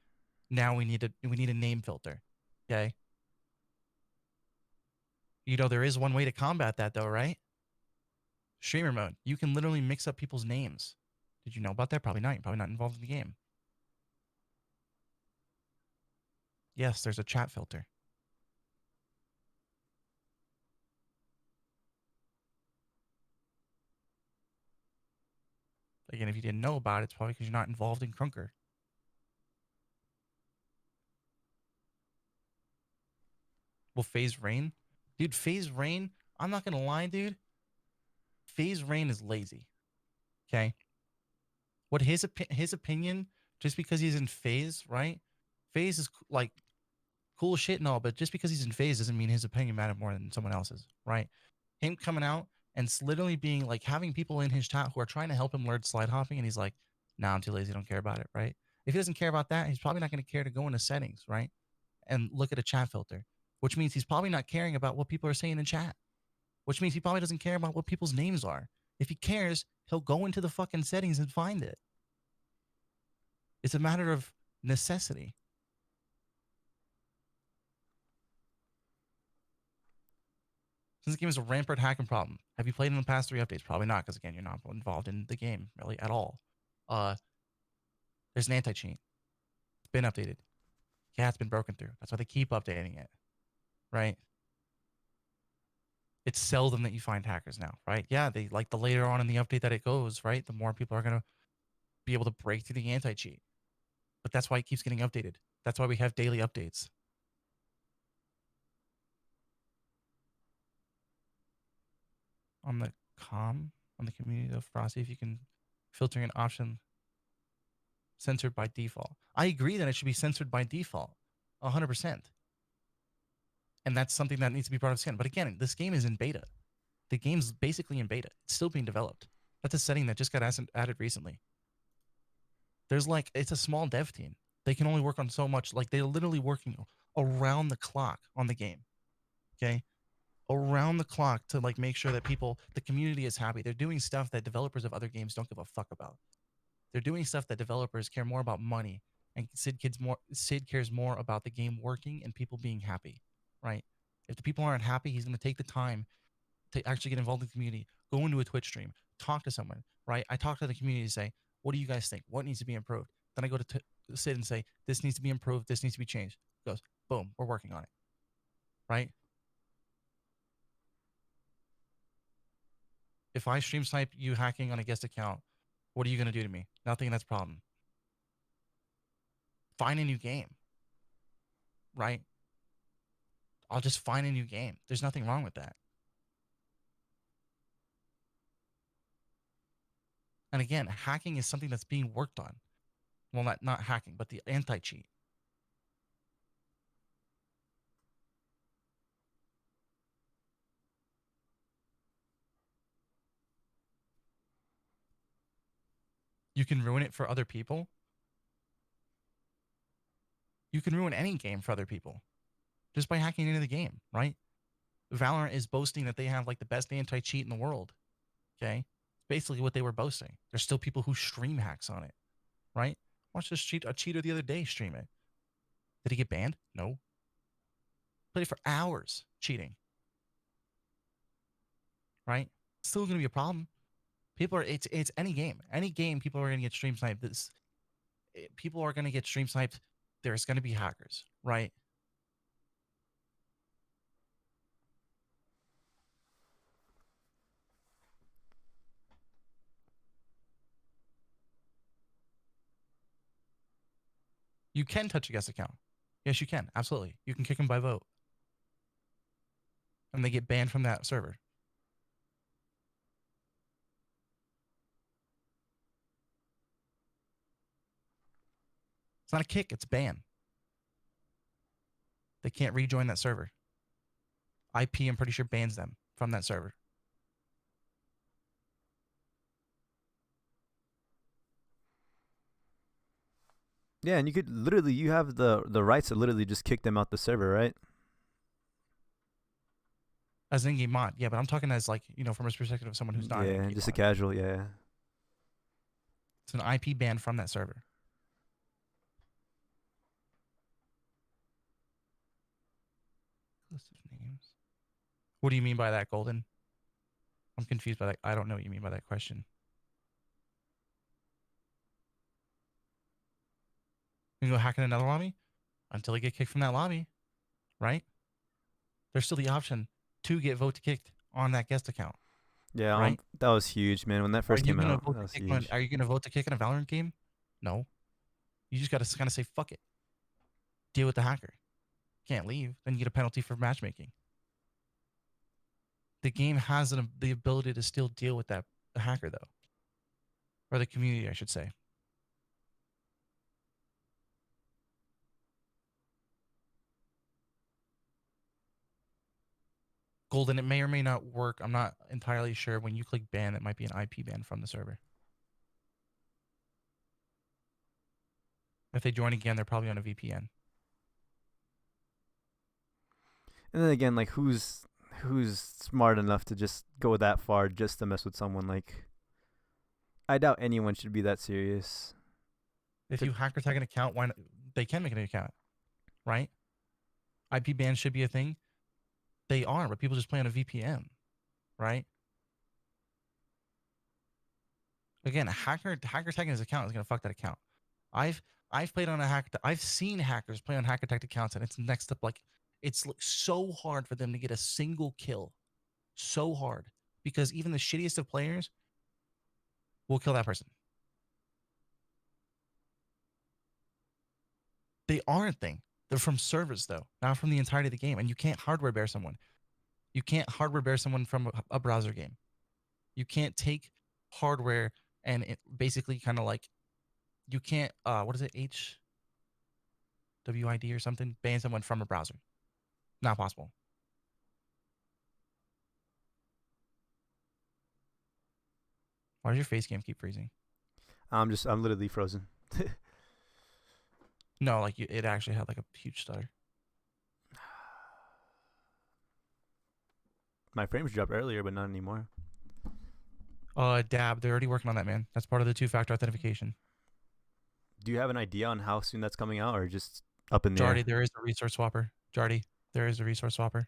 Now we need a name filter. Okay. There is one way to combat that though, right? Streamer mode. You can literally mix up people's names. Did you know about that? Probably not. You're probably not involved in the game. Yes, there's a chat filter. Again, if you didn't know about it, it's probably because you're not involved in Krunker. Will Phase Rain? Dude, Phase Rain, I'm not going to lie, dude. Phase Rain is lazy. Okay? What his opinion, just because he's in Phase, right? Phase is like cool shit and all, but just because he's in Phase doesn't mean his opinion matters more than someone else's, right? Him coming out and literally being like having people in his chat who are trying to help him learn slide hopping, and he's like, nah, I'm too lazy, don't care about it, right? If he doesn't care about that, he's probably not going to care to go into settings, right? And look at a chat filter, which means he's probably not caring about what people are saying in chat, which means he probably doesn't care about what people's names are. If he cares, he'll go into the fucking settings and find it. It's a matter of necessity. Since the game is a rampant hacking problem, have you played in the past 3 updates? Probably not, because again, you're not involved in the game really at all. There's an anti-cheat. It's been updated. Yeah, it's been broken through. That's why they keep updating it, right? It's seldom that you find hackers now, right? Yeah, they like the later on in the update that it goes, right? The more people are gonna be able to break through the anti-cheat. But that's why it keeps getting updated. That's why we have daily updates. On the on the community of Frosty, if you can filtering an option censored by default. I agree that it should be censored by default, 100%. And that's something that needs to be brought up again. But again, this game is in beta. The game's basically in beta. It's still being developed. That's a setting that just got added recently. It's a small dev team. They can only work on so much. Like, they're literally working around the clock on the game. Okay? Around the clock to like make sure that the community is happy. They're doing stuff that developers of other games don't give a fuck about. They're doing stuff that developers care more about money, and Sid cares more about the game working and people being happy, right? If the people aren't happy, he's going to take the time to actually get involved in the community, go into a Twitch stream, talk to someone, right? I talk to the community and say, what do you guys think? What needs to be improved? Then I go to Sid and say, this needs to be improved. This needs to be changed. He goes, boom, we're working on it, right? If I stream snipe you hacking on a guest account, what are you going to do to me? Nothing. That's a problem. Find a new game, right? I'll just find a new game. There's nothing wrong with that. And again, hacking is something that's being worked on. Well, not hacking, but the anti-cheat. You can ruin it for other people. You can ruin any game for other people just by hacking into the game, right? Valorant is boasting that they have like the best anti-cheat in the world. Okay, basically what they were boasting. There's still people who stream hacks on it, right? Watch this a cheater the other day stream it. Did he get banned? No. Played it for hours cheating, right? Still going to be a problem. People are it's any game. Any game people are going to get stream sniped. People are going to get stream sniped. There's going to be hackers, right? You can touch a guest account. Yes, you can. Absolutely. You can kick them by vote. And they get banned from that server. It's not a kick, it's a ban. They can't rejoin that server. IP, I'm pretty sure, bans them from that server. Yeah, and you could literally, you have the rights to literally just kick them out the server, right? As an in-game mod, yeah, but I'm talking as like, from a perspective of someone who's not an Yeah, in-game just a mod. casual, yeah. It's an IP ban from that server. List of names. What do you mean by that, Golden? I'm confused by that. I don't know what you mean by that question. You can go hack in another lobby until they get kicked from that lobby, right? There's still the option to get vote to kicked on that guest account, Yeah, right? that was huge, man. When that first came out, that was huge. Are you gonna vote to kick in a Valorant game? No. You just gotta kind of say fuck it. Deal with the hacker. Can't leave. Then you get a penalty for matchmaking. The game has the ability to still deal with the hacker though, or the community, I should say. Golden, it may or may not work. I'm not entirely sure. When you click ban, it might be an IP ban from the server. If they join again, they're probably on a VPN. And then again, like who's smart enough to just go that far just to mess with someone? Like, I doubt anyone should be that serious. If you hacker tag an account, why not? They can make an account, right? IP bans should be a thing. They are, but people just play on a VPN, right? Again, a hacker tagging his account is gonna fuck that account. I've played on a hack. I've seen hackers play on hacker tagged accounts, and it's next up like it's so hard for them to get a single kill, so hard because even the shittiest of players will kill that person. They are a thing. They're from servers though, not from the entirety of the game, and you can't hardware bear someone. You can't hardware bear someone from a browser game. You can't take hardware and it basically kind of like you can't what is it, HWID or something, ban someone from a browser. Not possible. Why does your face cam keep freezing? I'm literally frozen. No, like it actually had like a huge stutter. My frames dropped earlier, but not anymore. Dab, they're already working on that, man. That's part of the two-factor authentication. Do you have an idea on how soon that's coming out, or just up in the Jardy, air? there is a resource swapper. Jardy, there is a resource swapper.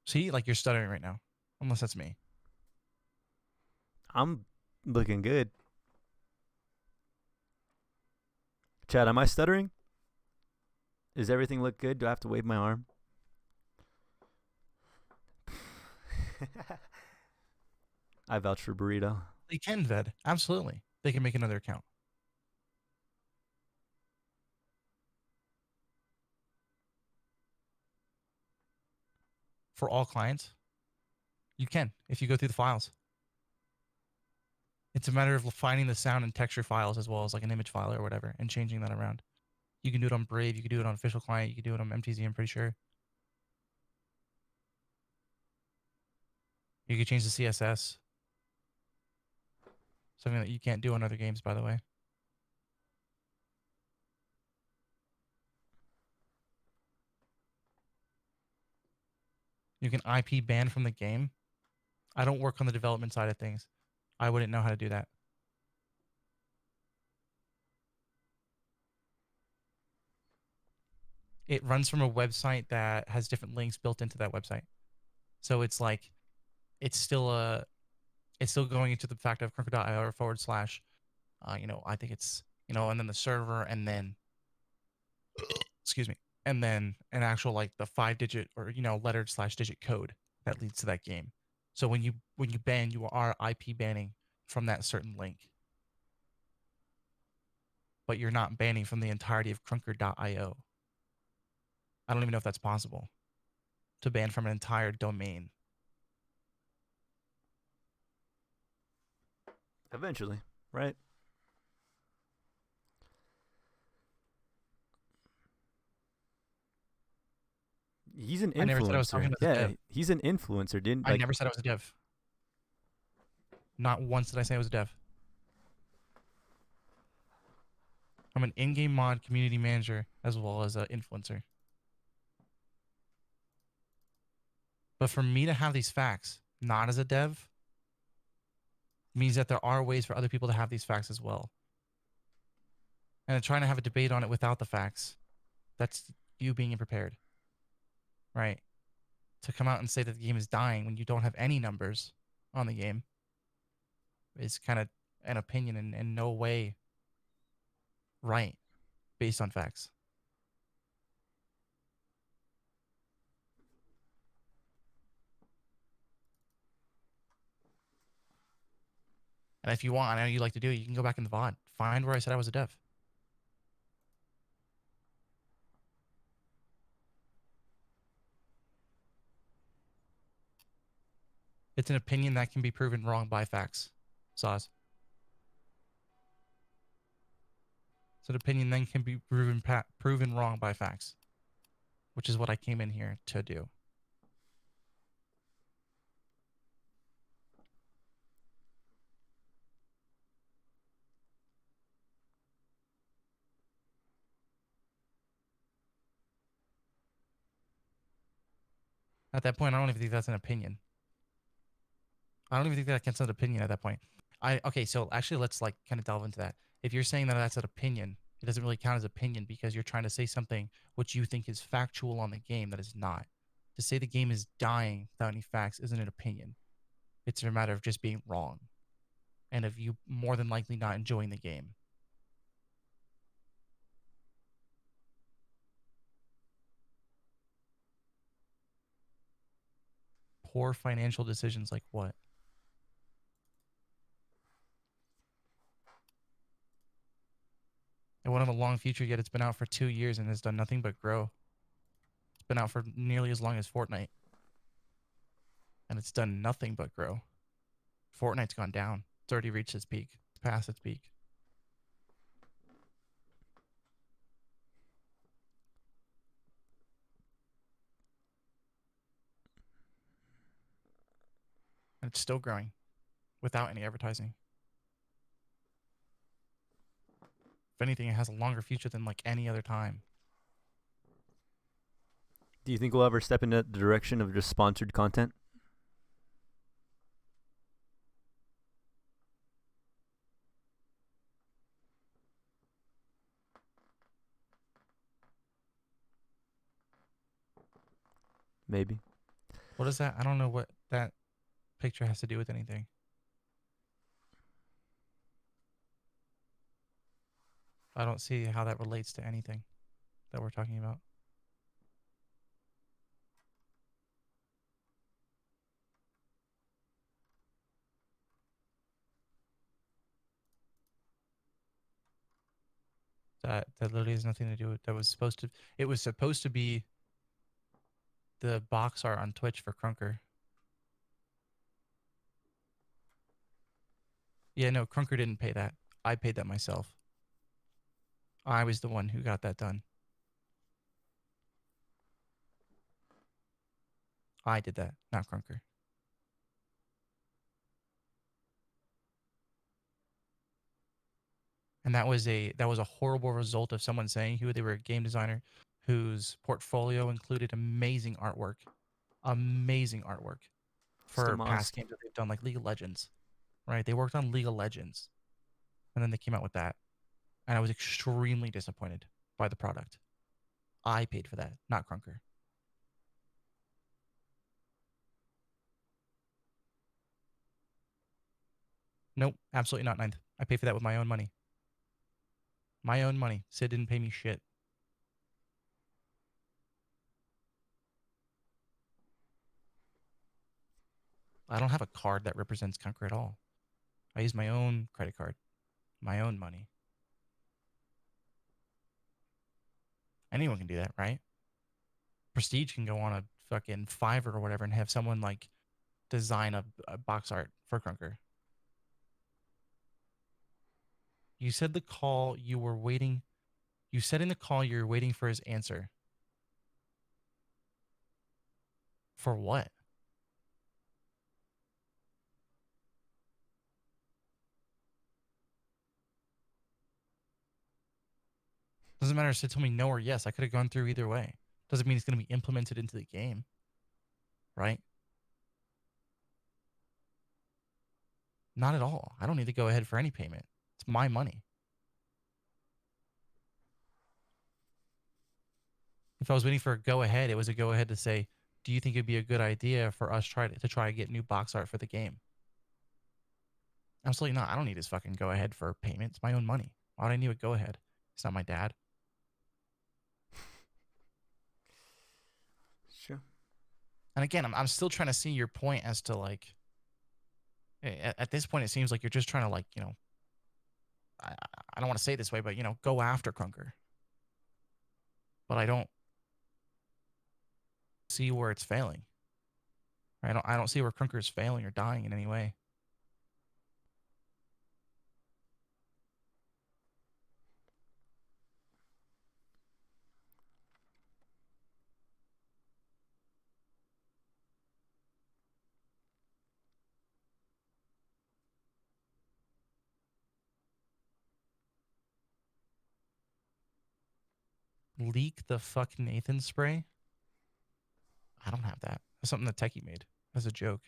See, like you're stuttering right now. Unless that's me. I'm looking good. Chad, am I stuttering? Does everything look good? Do I have to wave my arm? I vouch for Burrito. They can, Ved. Absolutely. They can make another account. For all clients, you can if you go through the files. It's a matter of finding the sound and texture files as well as like an image file or whatever and changing that around. You can do it on Brave. You can do it on official client. You can do it on MTZ, I'm pretty sure. You can change the CSS. Something that you can't do on other games, by the way. You can IP ban from the game. I don't work on the development side of things. I wouldn't know how to do that. It runs from a website that has different links built into that website. So it's like, it's still going into the fact of krunker.io / I think it's, and then the server and then, excuse me, and then an actual like the 5-digit or, letter / digit code that leads to that game. So when you ban, you are IP banning from that certain link, but you're not banning from the entirety of Krunker.io. I don't even know if that's possible to ban from an entire domain. Eventually, right? He's an I never said I was talking influencer. about the Yeah, dev. he's an influencer, didn't I like. never said I was a dev. Not once did I say I was a dev. I'm an in-game mod community manager as well as an influencer. But for me to have these facts, not as a dev, means that there are ways for other people to have these facts as well. And trying to have a debate on it without the facts, that's you being unprepared. Right? To come out and say that the game is dying when you don't have any numbers on the game is kind of an opinion and in no way right based on facts. And if you want, I know you like to do it, you can go back in the VOD. Find where I said I was a dev. It's an opinion that can be proven wrong by facts. Saws. It's an opinion that can be proven wrong by facts, which is what I came in here to do. At that point, I don't even think that's an opinion. I don't even think that counts as an opinion at that point. Okay, so actually let's like kind of delve into that. If you're saying that that's an opinion, it doesn't really count as opinion because you're trying to say something which you think is factual on the game that is not. To say the game is dying without any facts isn't an opinion. It's a matter of just being wrong. And of you more than likely not enjoying the game. Poor financial decisions like what? It won't have a long future yet. It's been out for 2 years and has done nothing but grow. It's been out for nearly as long as Fortnite. And it's done nothing but grow. Fortnite's gone down. It's already reached its peak. It's past its peak. And it's still growing without any advertising. If anything, it has a longer future than like any other time. Do you think we'll ever step in the direction of just sponsored content? Maybe. What is that? I don't know what that picture has to do with anything. I don't see how that relates to anything that we're talking about. That literally has nothing to do with. That was supposed to. It was supposed to be the box art on Twitch for Krunker. Yeah, no, Krunker didn't pay that. I paid that myself. I was the one who got that done. I did that, not Krunker. And that was a horrible result of someone saying who they were a game designer whose portfolio included amazing artwork for Stamas. past games that they've done, like League of Legends, right? They worked on League of Legends, and then they came out with that, and I was extremely disappointed by the product. I paid for that, not Krunker. Nope, absolutely not ninth. I paid for that with my own money. My own money. Sid didn't pay me shit. I don't have a card that represents Krunker at all. I use my own credit card, my own money. Anyone can do that, right? Prestige can go on a fucking Fiverr or whatever and have someone like design a box art for Krunker. You said the call you were waiting. You said in the call you were waiting for his answer. For what? Doesn't matter if they told me no or yes. I could have gone through either way. Doesn't mean it's going to be implemented into the game, right? Not at all. I don't need to go ahead for any payment. It's my money. If I was waiting for a go ahead, it was a go ahead to say, do you think it'd be a good idea for us to try to get new box art for the game? Absolutely not. I don't need his fucking go ahead for payment. It's my own money. Why would I need a go ahead? It's not my dad. Sure. And again, I'm still trying to see your point as to like, at this point, it seems like you're just trying to like, I don't want to say it this way, but go after Krunker. But I don't see where it's failing. I don't see where Krunker is failing or dying in any way. Leak the fuck Nathan spray? I don't have that. That's something that Techie made as a joke.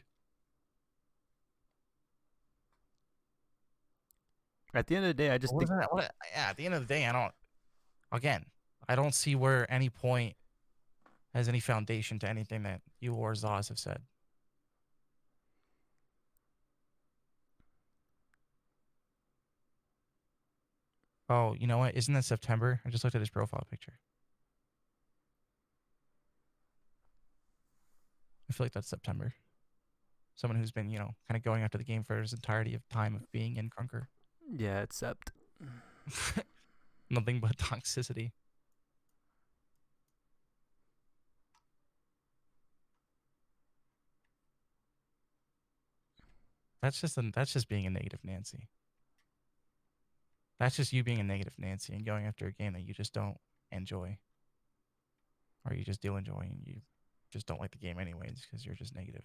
At the end of the day, I just think at the end of the day, I don't see where any point has any foundation to anything that you or Zaz have said. Oh, you know what? Isn't that September? I just looked at his profile picture. I feel like that's September. Someone who's been, kind of going after the game for his entirety of time of being in Krunker. yeah, it's Sept. Nothing but toxicity. That's just being a negative Nancy. That's just you being a negative Nancy and going after a game that you just don't enjoy. Or you just do enjoy and you just don't like the game anyways because you're just negative.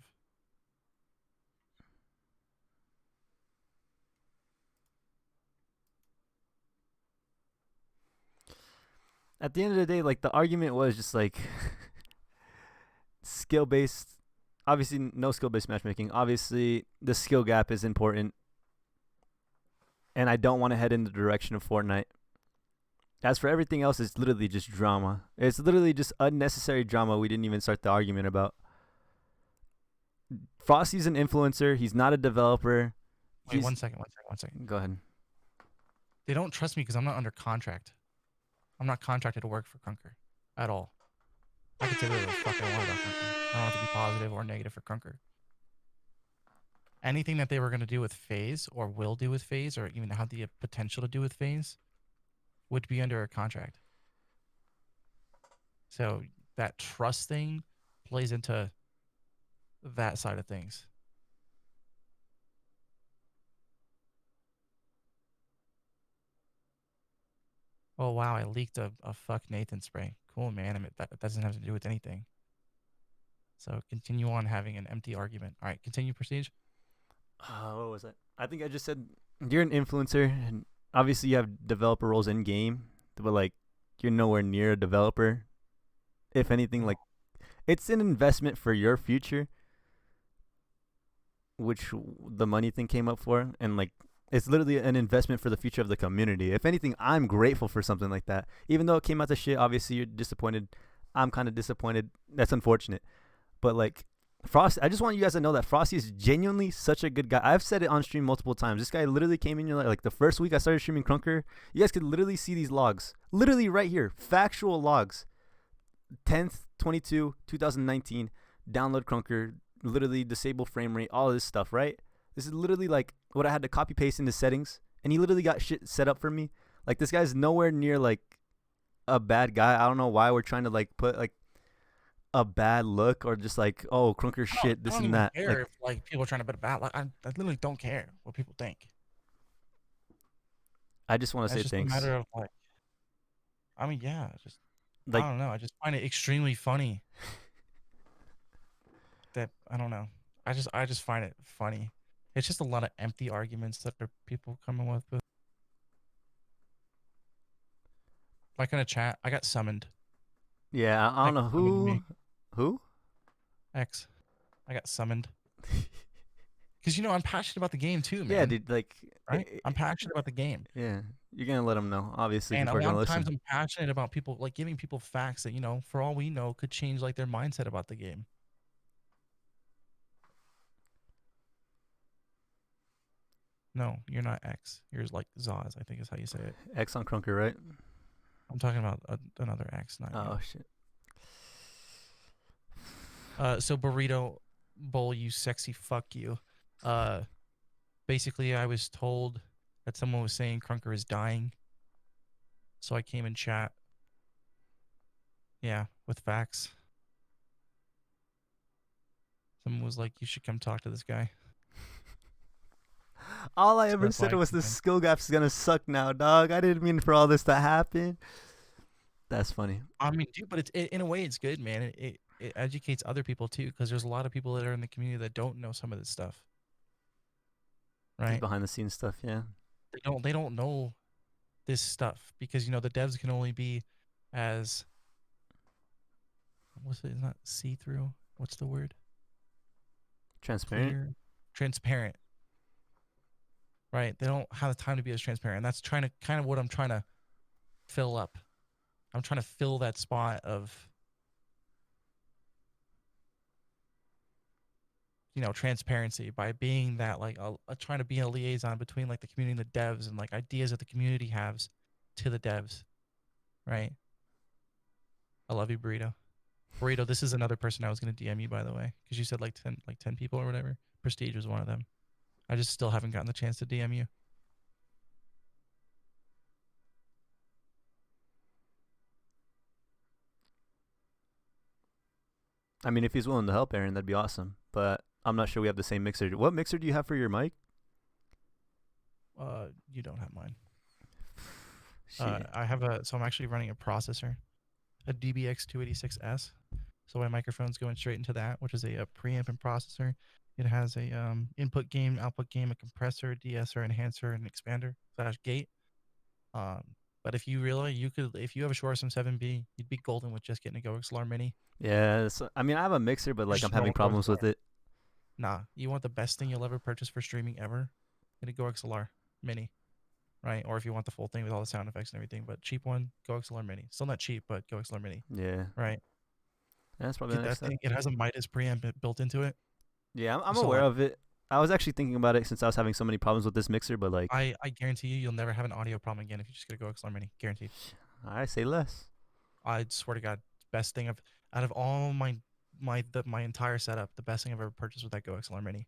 At the end of the day, like the argument was just like skill based. Obviously, no skill based matchmaking. Obviously, the skill gap is important, and I don't want to head in the direction of Fortnite. As for everything else, it's literally just drama. It's literally just unnecessary drama we didn't even start the argument about. Frosty's an influencer. He's not a developer. Wait, one second. Go ahead. They don't trust me because I'm not under contract. I'm not contracted to work for Krunker at all. I can say whatever the fuck I want about Krunker. I don't have to be positive or negative for Krunker. Anything that they were going to do with FaZe or will do with FaZe or even have the potential to do with FaZe would be under a contract. So that trust thing plays into that side of things. Oh, wow, I leaked a fuck Nathan spray. Cool, man. I mean, that doesn't have to do with anything. So continue on having an empty argument. All right, continue, Prestige. What was that? I think I just said you're an influencer, and obviously you have developer roles in game, but like you're nowhere near a developer. If anything, like it's an investment for your future, which the money thing came up for, and like it's literally an investment for the future of the community. If anything, I'm grateful for something like that. Even though it came out to shit, obviously you're disappointed. I'm kind of disappointed. That's unfortunate. But like Frost, I just want you guys to know that Frosty is genuinely such a good guy. I've said it on stream multiple times. This guy literally came in like the first week I started streaming Krunker. You guys could literally see these logs. Literally right here. Factual logs. 10th, 22, 2019. Download Krunker. literally disable frame rate, all this stuff, right? This is literally like what I had to copy paste into settings, and he literally got shit set up for me. Like this guy's nowhere near like a bad guy. I don't know why we're trying to like put like a bad look or just like, oh, Krunker shit, this and that. I don't even care if like people are trying to put bad. Like I literally don't care what people think. I just want to say It's just thanks. a matter of like, I mean, yeah, just Like, I don't know. I just find it extremely funny. That I don't know. I just find it funny. It's just a lot of empty arguments that are people coming with. Like in a chat, I got summoned. yeah, I don't X know summoned me. who. X. I got summoned. Because I'm passionate about the game too, man. Yeah, dude. Like, Right? I'm passionate about the game. yeah, you're gonna let them know, obviously, And a before lot gonna of times listen. I'm passionate about people, like giving people facts that, for all we know, could change like their mindset about the game. No, you're not X. You're like Zaz, I think is how you say it. X on Krunker, right? I'm talking about another X, not Oh you. shit. So Burrito Bowl, you sexy fuck you. Basically, I was told that someone was saying Krunker is dying. So I came in chat. Yeah, with facts. Someone was like, you should come talk to this guy. All I So ever that's why said I was came the in. skill gap's gonna suck now, dog. I didn't mean for all this to happen. That's funny. I mean, dude, but in a way, it's good, man. It educates other people too, because there's a lot of people that are in the community that don't know some of this stuff. Just Right? behind the scenes stuff, yeah. They don't know this stuff because the devs can only be as what's it? It's not see through. What's the word? Transparent. Clear, transparent. Right? They don't have the time to be as transparent. And that's kind of what I'm trying to fill up. I'm trying to fill that spot of transparency by being that like trying to be a liaison between like the community and the devs and like ideas that the community has to the devs. Right? I love you, Burrito. Burrito, this is another person I was going to DM you, by the way, because you said like 10 people or whatever. Prestige was one of them. I just still haven't gotten the chance to DM you. I mean, if he's willing to help, Aaron, that'd be awesome. But I'm not sure we have the same mixer. What mixer do you have for your mic? You don't have mine. Shit. I have so I'm actually running a processor, a DBX 286S. So my microphone's going straight into that, which is a preamp and processor. It has a input gain, output gain, a compressor, de-esser, enhancer, and expander / gate. But if you if you have a Shure SM7B, you'd be golden with just getting a GoXLR Mini. Yeah, I mean, I have a mixer, but like Just I'm having normal problems with GoXLR. it. Nah, you want the best thing you'll ever purchase for streaming ever? Get a GoXLR Mini, right? Or if you want the full thing with all the sound effects and everything, but cheap one, GoXLR Mini. Still not cheap, but GoXLR Mini, Yeah, right? that's probably Get the next that step. thing. It has a Midas preamp built into it. Yeah, I'm So aware like, of it. I was actually thinking about it since I was having so many problems with this mixer, but like, I guarantee you'll never have an audio problem again if you just get a GoXLR Mini. Guaranteed. I say less. I swear to God, best thing out of all my entire setup, the best thing I've ever purchased was that GoXLR Mini,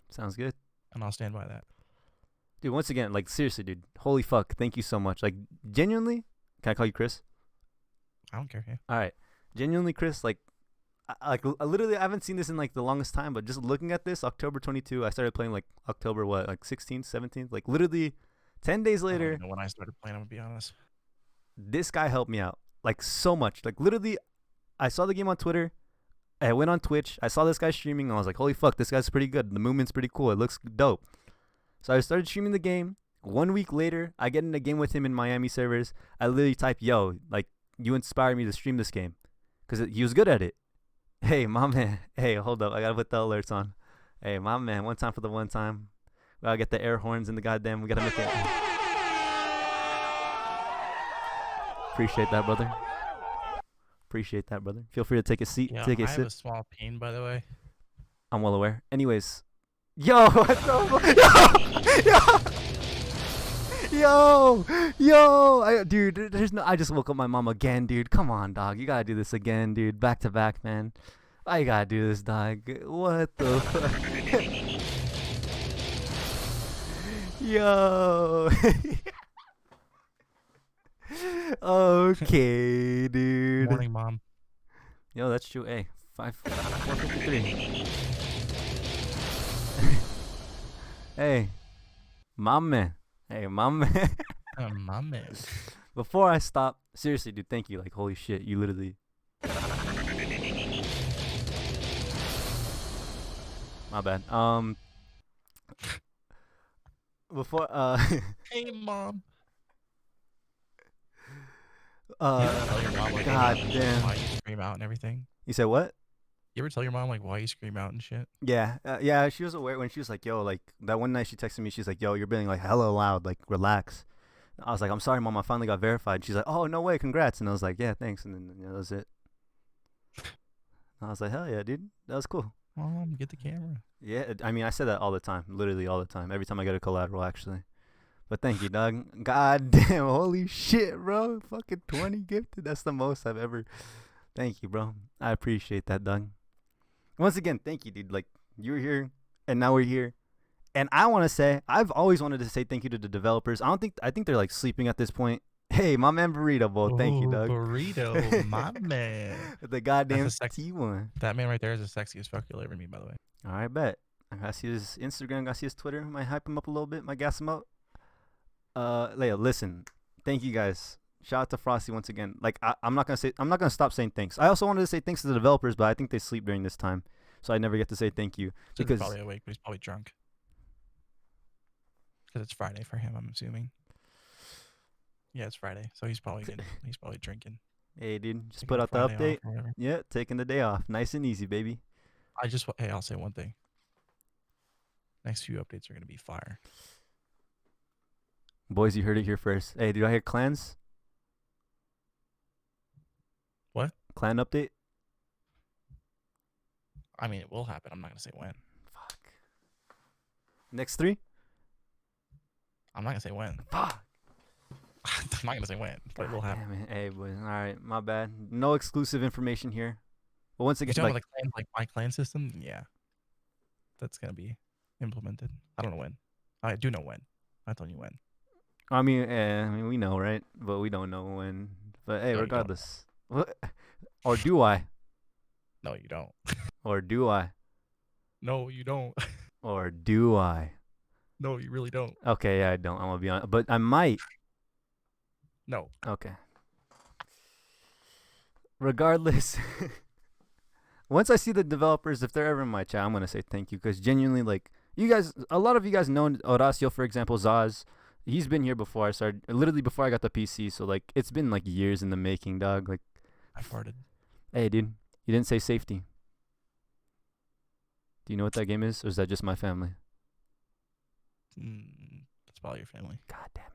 Sounds good. and I'll stand by that. Dude, once again, like seriously, dude, holy fuck, thank you so much. Like genuinely, can I call you Chris? I don't care. Yeah. All right, genuinely, Chris. Like, literally, I haven't seen this in like the longest time, but just looking at this, October 22, I started playing like October what, like 16th, 17th, like literally 10 days I don't later. even know when I started playing. I'm gonna be honest. This guy helped me out like so much. Like literally, I saw the game on Twitter. I went on Twitch. I saw this guy streaming, and I was like, holy fuck, this guy's pretty good. The movement's pretty cool. It looks dope. So I started streaming the game. 1 week later, I get in a game with him in Miami servers. I literally type, yo, like, you inspired me to stream this game. Because he was good at it. Hey, my man. Hey, hold up. I got to put the alerts on. Hey, my man. One time for the one time. We got to get the air horns in the goddamn. We got to make it. Appreciate that, brother. Appreciate that, brother. Feel free to take a seat. Yeah, Take a I sip. have a small pain, by the way. I'm well aware. Anyways. Yo, what the Yo, dude, I just woke up my mom again, dude. Come on, dog. You gotta do this again, dude. Back to back, man. I gotta do this, dog. What the fuck? Yo. Okay, dude. Morning, mom. Yo, that's true. Hey, 4:53. Hey, mom man. Hey, mom man. My man. Before I stop, seriously, dude, thank you. Like, holy shit, you literally. My bad. Before Hey, mom. You uh ever tell your mom like God why damn. you scream out and everything? You said what? You ever tell your mom like why you scream out and shit? Yeah, yeah, she was aware when she was like, yo, like that one night she texted me, she's like, yo, you're being like hella loud, like relax. I was like, I'm sorry, mom, I finally got verified. She's like, oh, no way, congrats. And I was like, yeah, thanks. And then that was it. I was like, hell yeah, dude, that was cool. Mom, get the camera. Yeah, I mean, I say that all the time, literally all the time, every time I get a collateral, actually. But thank you, dog. God damn, holy shit, bro. Fucking 20 gifted. That's the most I've ever. Thank you, bro. I appreciate that, dog. Once again, thank you, dude. Like, you were here, and now we're here. And I want to say, I've always wanted to say thank you to the developers. I think they're like sleeping at this point. Hey, my man Burrito, bro. Thank you, Ooh, dog. burrito, my man. The goddamn That's a T1. That man right there is the sexiest fuck you'll ever meet, by the way. All right, bet. I gotta see his Instagram, gotta see his Twitter. Might hype him up a little bit, might gas him up. Leo, listen. Thank you guys. Shout out to Frosty once again. Like I'm not gonna stop saying thanks. I also wanted to say thanks to the developers, but I think they sleep during this time, so I never get to say thank you He's because probably awake, but he's probably drunk. Because it's Friday for him, I'm assuming. Yeah, it's Friday, so he's probably drinking. hey, dude, just Taking put a out the Friday update. off or whatever. Yeah, taking the day off, nice and easy, baby. Hey, I'll say one thing. Next few updates are gonna be fire. Boys, you heard it here first. Hey, did I hear clans? What? Clan update? I mean, it will happen. I'm not gonna say when. Fuck. Next 3? I'm not gonna say when. Fuck. I'm not gonna say when, but it will happen. Damn it. Hey, boys. All right, my bad. No exclusive information here. But once If again, you're talking like, about the clan, like my clan system, yeah, that's gonna be implemented. I don't know when. I do know when. I told you when. I mean, we know, right? But we don't know when. But hey, No, you don't. regardless. What? Or do I? No, you don't. Or do I? No, you don't. Or do I? No, you really don't. Okay, yeah, I don't. I'm gonna be honest, but I might. No. Okay. Regardless, once I see the developers, if they're ever in my chat, I'm gonna say thank you because genuinely, like you guys, a lot of you guys know Horacio, for example, Zaz. He's been here before I started, literally before I got the PC. So like, it's been like years in the making, dog. Like, I farted. hey, dude, you didn't say safety. Do you know what that game is, or is that just my family? That's probably your family. God damn it.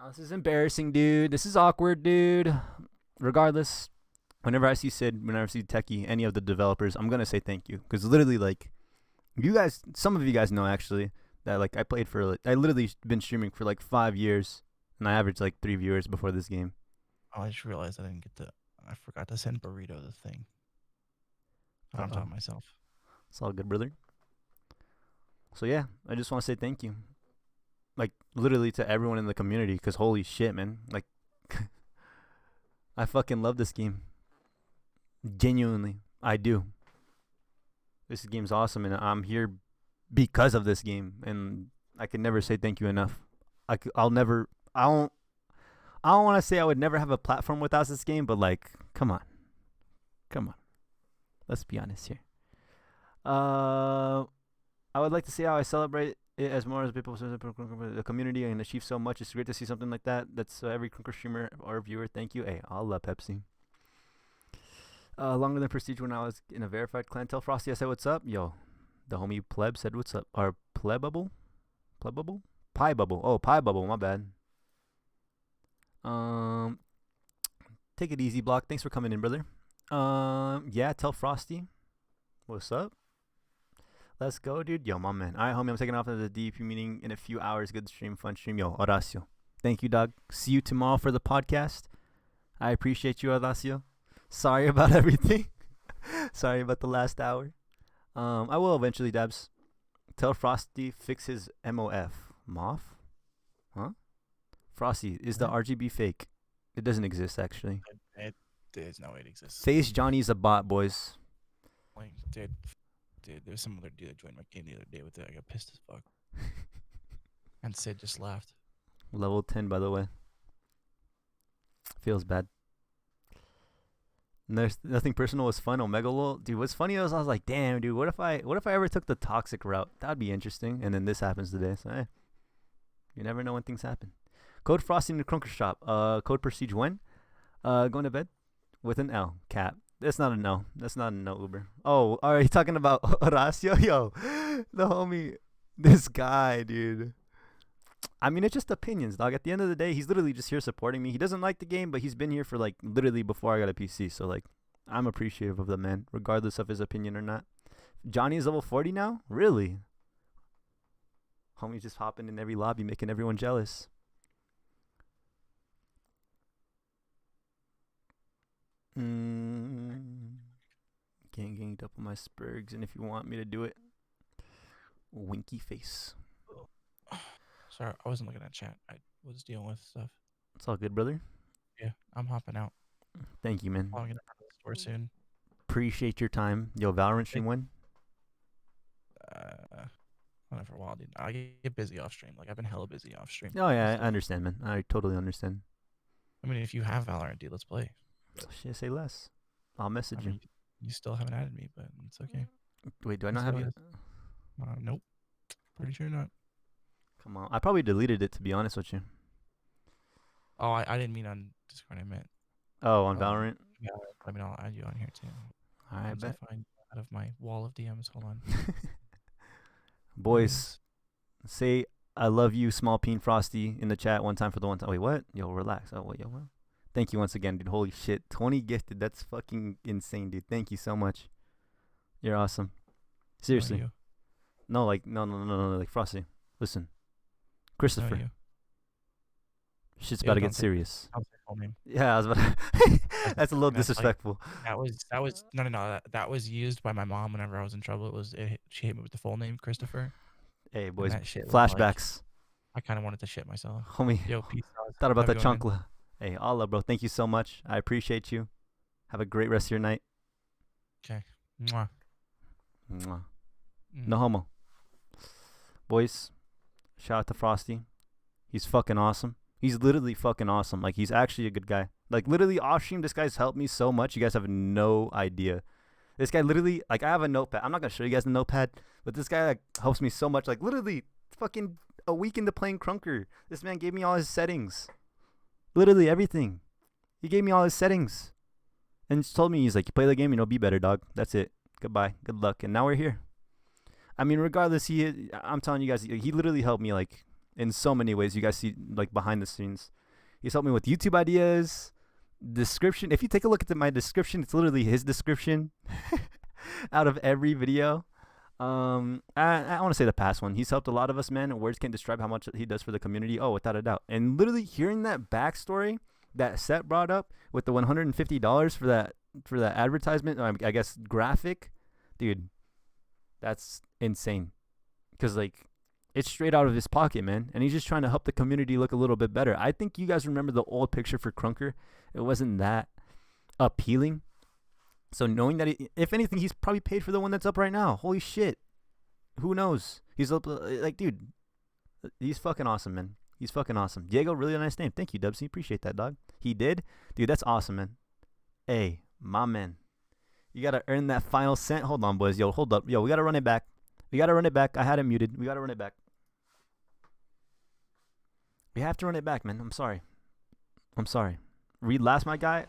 Oh, this is embarrassing, dude. This is awkward, dude. Regardless, whenever I see Sid, whenever I see Techie, any of the developers, I'm going to say thank you. Because literally, like, you guys, some of you guys know actually that, like, I played for, like, I literally been streaming for, like, 5 years. And I averaged, like, 3 viewers before this game. Oh, I just realized I forgot to send Burrito the thing. I'm talking to myself. It's all good, brother. So, yeah, I just want to say thank you. Like, literally to everyone in the community. Because holy shit, man. Like, I fucking love this game. Genuinely, I do. This game's awesome, and I'm here because of this game, and I can never say thank you enough. I don't want to say I would never have a platform without this game, but like, come on. Let's be honest here. I would like to see how I celebrate it as more as people, the community, and achieve so much. It's great to see something like that. That's every Krunker streamer or viewer. Thank you. Hey, I'll love Pepsi. Longer than Prestige when I was in a verified clan. Tell Frosty I said what's up. Yo, the homie Pleb said what's up. Or Plebubble? Pie Bubble. Oh, Pie Bubble. My bad. Take it easy, Block. Thanks for coming in, brother. Yeah, tell Frosty what's up. Let's go, dude. Yo, my man. All right, homie. I'm taking off to the DP meeting in a few hours. Good stream, fun stream. Yo, Horacio. Thank you, dog. See you tomorrow for the podcast. I appreciate you, Horacio. Sorry about everything. Sorry about the last hour. I will eventually, Dabs. Tell Frosty fix his MOF. Moth? Huh? Frosty, is the What? RGB fake? It doesn't exist, actually. There's no way it exists. Face Johnny's a bot, boys. Like, dude, there's some other dude that joined my game the other day with it. I got pissed as fuck. And Sid just laughed. Level 10, by the way. Feels bad. There's nothing personal was fun. Omega lol. Dude, what's funny is I was like, damn, dude, what if I ever took the toxic route? That'd be interesting. And then this happens today. So you never know when things happen. Code Frosty in the Krunker shop. Code Prestige when? Going to bed with an L. Cap. That's not a no. That's not a no, Uber. Oh, are you talking about Horacio? Yo, the homie. This guy, dude. I mean, it's just opinions, dog. At the end of the day, he's literally just here supporting me. He doesn't like the game, but he's been here for, like, literally before I got a PC. So, like, I'm appreciative of the man, regardless of his opinion or not. Johnny is level 40 now? Really? Homie's just hopping in every lobby, making everyone jealous. Gang ganged up on my spurgs, and if you want me to do it, winky face. Sorry, I wasn't looking at chat. I was dealing with stuff. It's all good, brother. Yeah, I'm hopping out. Thank you, man. I'm gonna run to the store soon. Appreciate your time. Yo, Valorant stream when? Not for a while, dude. I get busy off stream. Like, I've been hella busy off stream. Oh, yeah, I understand, man. I totally understand. I mean, if you have Valorant, dude, let's play. Shit, say less. I'll message I mean, you still haven't added me, but it's okay. you. Wait, do I not have you? Nope. Pretty sure not. Come on. I probably deleted it, to be honest with you. Oh, I didn't mean on Discord. I meant. Oh, on Valorant? Yeah, I mean, I'll add you on here too. All right, Once I bet. find you out of my wall of DMs. Hold on. Boys, say I love you, Small Peen Frosty, in the chat one time for the one time. Wait, what? Yo, relax. Oh, wait, yo, what? Thank you once again, dude. Holy shit. 20 gifted. That's fucking insane, dude. Thank you so much. You're awesome. Seriously. You. No, like, no. Like, Frosty, listen. Christopher. You. Shit's Yo, about to don't get say- serious. I'll say full name. Yeah, I was about to. That's a little That's like- disrespectful. That was no. That was used by my mom whenever I was in trouble. She hit me with the full name Christopher. Hey, and boys. that shit was like- Flashbacks. I kind of wanted to shit myself. Homie. Yo, peace out. Thought about Have the a good one, man. chunkla. Hey, Allah, bro. Thank you so much. I appreciate you. Have a great rest of your night. Mwah. Mwah. Mm. No homo. Boys, shout out to Frosty. He's fucking awesome. He's literally fucking awesome. Like, he's actually a good guy. Like, literally, off stream, this guy's helped me so much. You guys have no idea. This guy literally, like, I have a notepad. I'm not going to show you guys the notepad, but this guy, like, helps me so much. Like, literally, fucking a week into playing Krunker, this man gave me all his settings. Literally everything. He gave me all his settings. And just told me, he's like, you play the game, you know, be better, dog. That's it. Goodbye. Good luck. And now we're here. I mean, regardless, I'm telling you guys, he literally helped me, like, in so many ways. You guys see, like, behind the scenes. He's helped me with YouTube ideas, description. If you take a look at my description, it's literally his description out of every video. I want to say the past one. He's helped a lot of us, man. Words can't describe how much he does for the community. Oh, without a doubt. And literally hearing that backstory that Seth brought up with the $150 for that advertisement, I guess graphic, dude, that's insane. Because, like, it's straight out of his pocket, man. And he's just trying to help the community look a little bit better. I think you guys remember the old picture for Krunker. It wasn't that appealing. So knowing that, if anything, he's probably paid for the one that's up right now. Holy shit. Who knows? He's up, like, dude, he's fucking awesome, man. He's fucking awesome. Diego, really nice name. Thank you, Dubsy. Appreciate that, dog. He did? Dude, that's awesome, man. Hey, my man. You got to earn that final cent. Hold on, boys. Yo, hold up. Yo, we got to run it back. I had it muted. We got to run it back. We have to run it back, man. I'm sorry. Read last, my guy.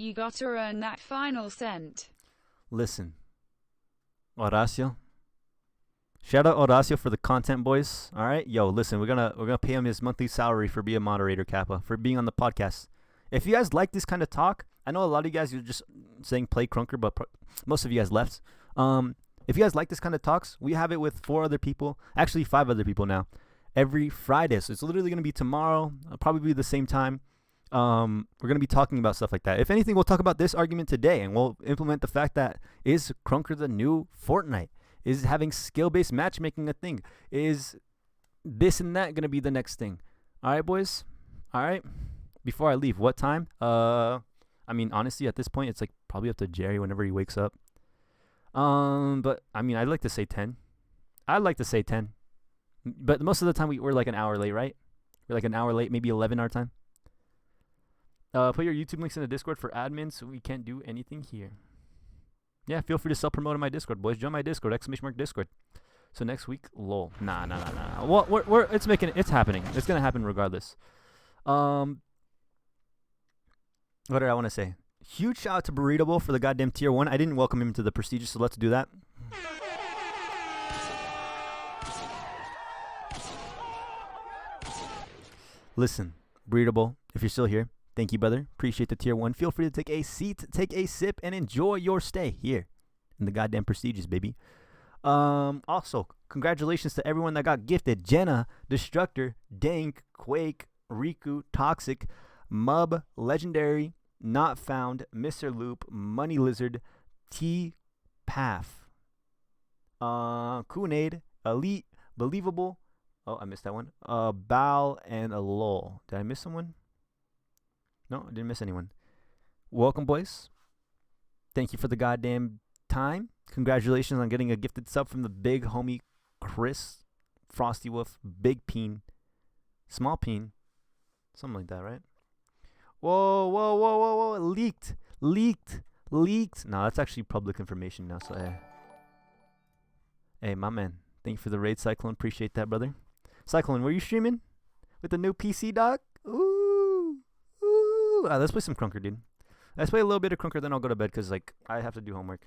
You gotta earn that final cent. Listen, Horacio. Shout out Horacio for the content, boys. All right, yo, listen, we're gonna pay him his monthly salary for being a moderator, Kappa, for being on the podcast. If you guys like this kind of talk, I know a lot of you guys are just saying play Krunker, but most of you guys left. If you guys like this kind of talks, we have it with 4 other people, actually 5 other people now. every Friday. So it's literally going to be tomorrow, probably the same time. We're going to be talking about stuff like that. If anything, we'll talk about this argument today, and we'll implement the fact that is Krunker the new Fortnite? Is having skill-based matchmaking a thing? Is this and that going to be the next thing? All right, boys. All right. Before I leave, what time? I mean, honestly, at this point, it's like probably up to Jerry whenever he wakes up. But I mean, I'd like to say 10. I'd like to say 10. But most of the time, we're like an hour late, right? We're like an hour late, maybe 11 our time. Put your YouTube links in the Discord for admins, so we can't do anything here. Yeah, feel free to self-promote in my Discord, boys. Join my Discord, !Discord. So next week, lol. Nah. Well, it's happening. It's gonna happen regardless. What did I want to say? Huge shout out to Burrito for the goddamn tier 1. I didn't welcome him to the prestigious, so let's do that. Listen, Burrito, if you're still here, thank you, brother. Appreciate the tier 1. Feel free to take a seat, take a sip, and enjoy your stay here in the goddamn prestigious, baby. Also, congratulations to everyone that got gifted. Jenna, Destructor, Dank, Quake, Riku, Toxic, Mub, Legendary, Not Found, Mr. Loop, Money Lizard, T Path, Kunade, Elite, Believable. Oh, I missed that one. Bal and a Lol. Did I miss someone? No, I didn't miss anyone. Welcome, boys. Thank you for the goddamn time. Congratulations on getting a gifted sub from the big homie Chris, Frostywolf, Big Peen, Small Peen, something like that, right? Whoa. Leaked. No, that's actually public information now, so hey, my man. Thank you for the raid, Cyclone. Appreciate that, brother. Cyclone, were you streaming with the new PC, dog? Ooh. Let's play some Krunker, dude. Let's play a little bit of Krunker, then I'll go to bed because, like, I have to do homework.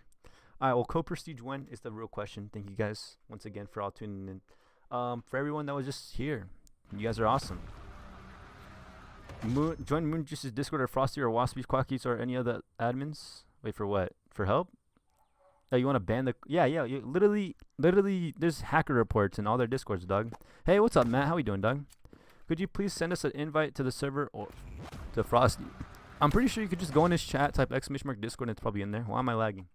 All right, well, co-prestige when is the real question. Thank you guys once again for all tuning in. For everyone that was just here, you guys are awesome. Join Moon Juice's Discord or Frosty or Waspy, Quackies, or any other admins. Wait, for what? For help? Oh, you want to ban the... Yeah. Literally, there's hacker reports in all their Discords, dog. Hey, what's up, Matt? How we doing, dog? Could you please send us an invite to the server or to Frosty? I'm pretty sure you could just go in his chat, type !Discord, and it's probably in there. Why am I lagging?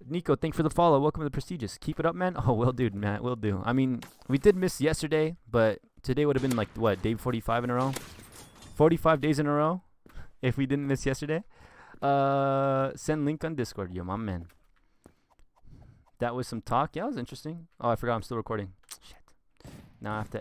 Nico, thanks for the follow. Welcome to the prestigious. Keep it up, man. Oh, will do, Matt. Will do. I mean, we did miss yesterday, but today would have been like, what, day 45 in a row? 45 days in a row if we didn't miss yesterday. Send link on Discord. Yo, my man. That was some talk. Yeah, it was interesting. Oh, I forgot I'm still recording. Shit. Now I have to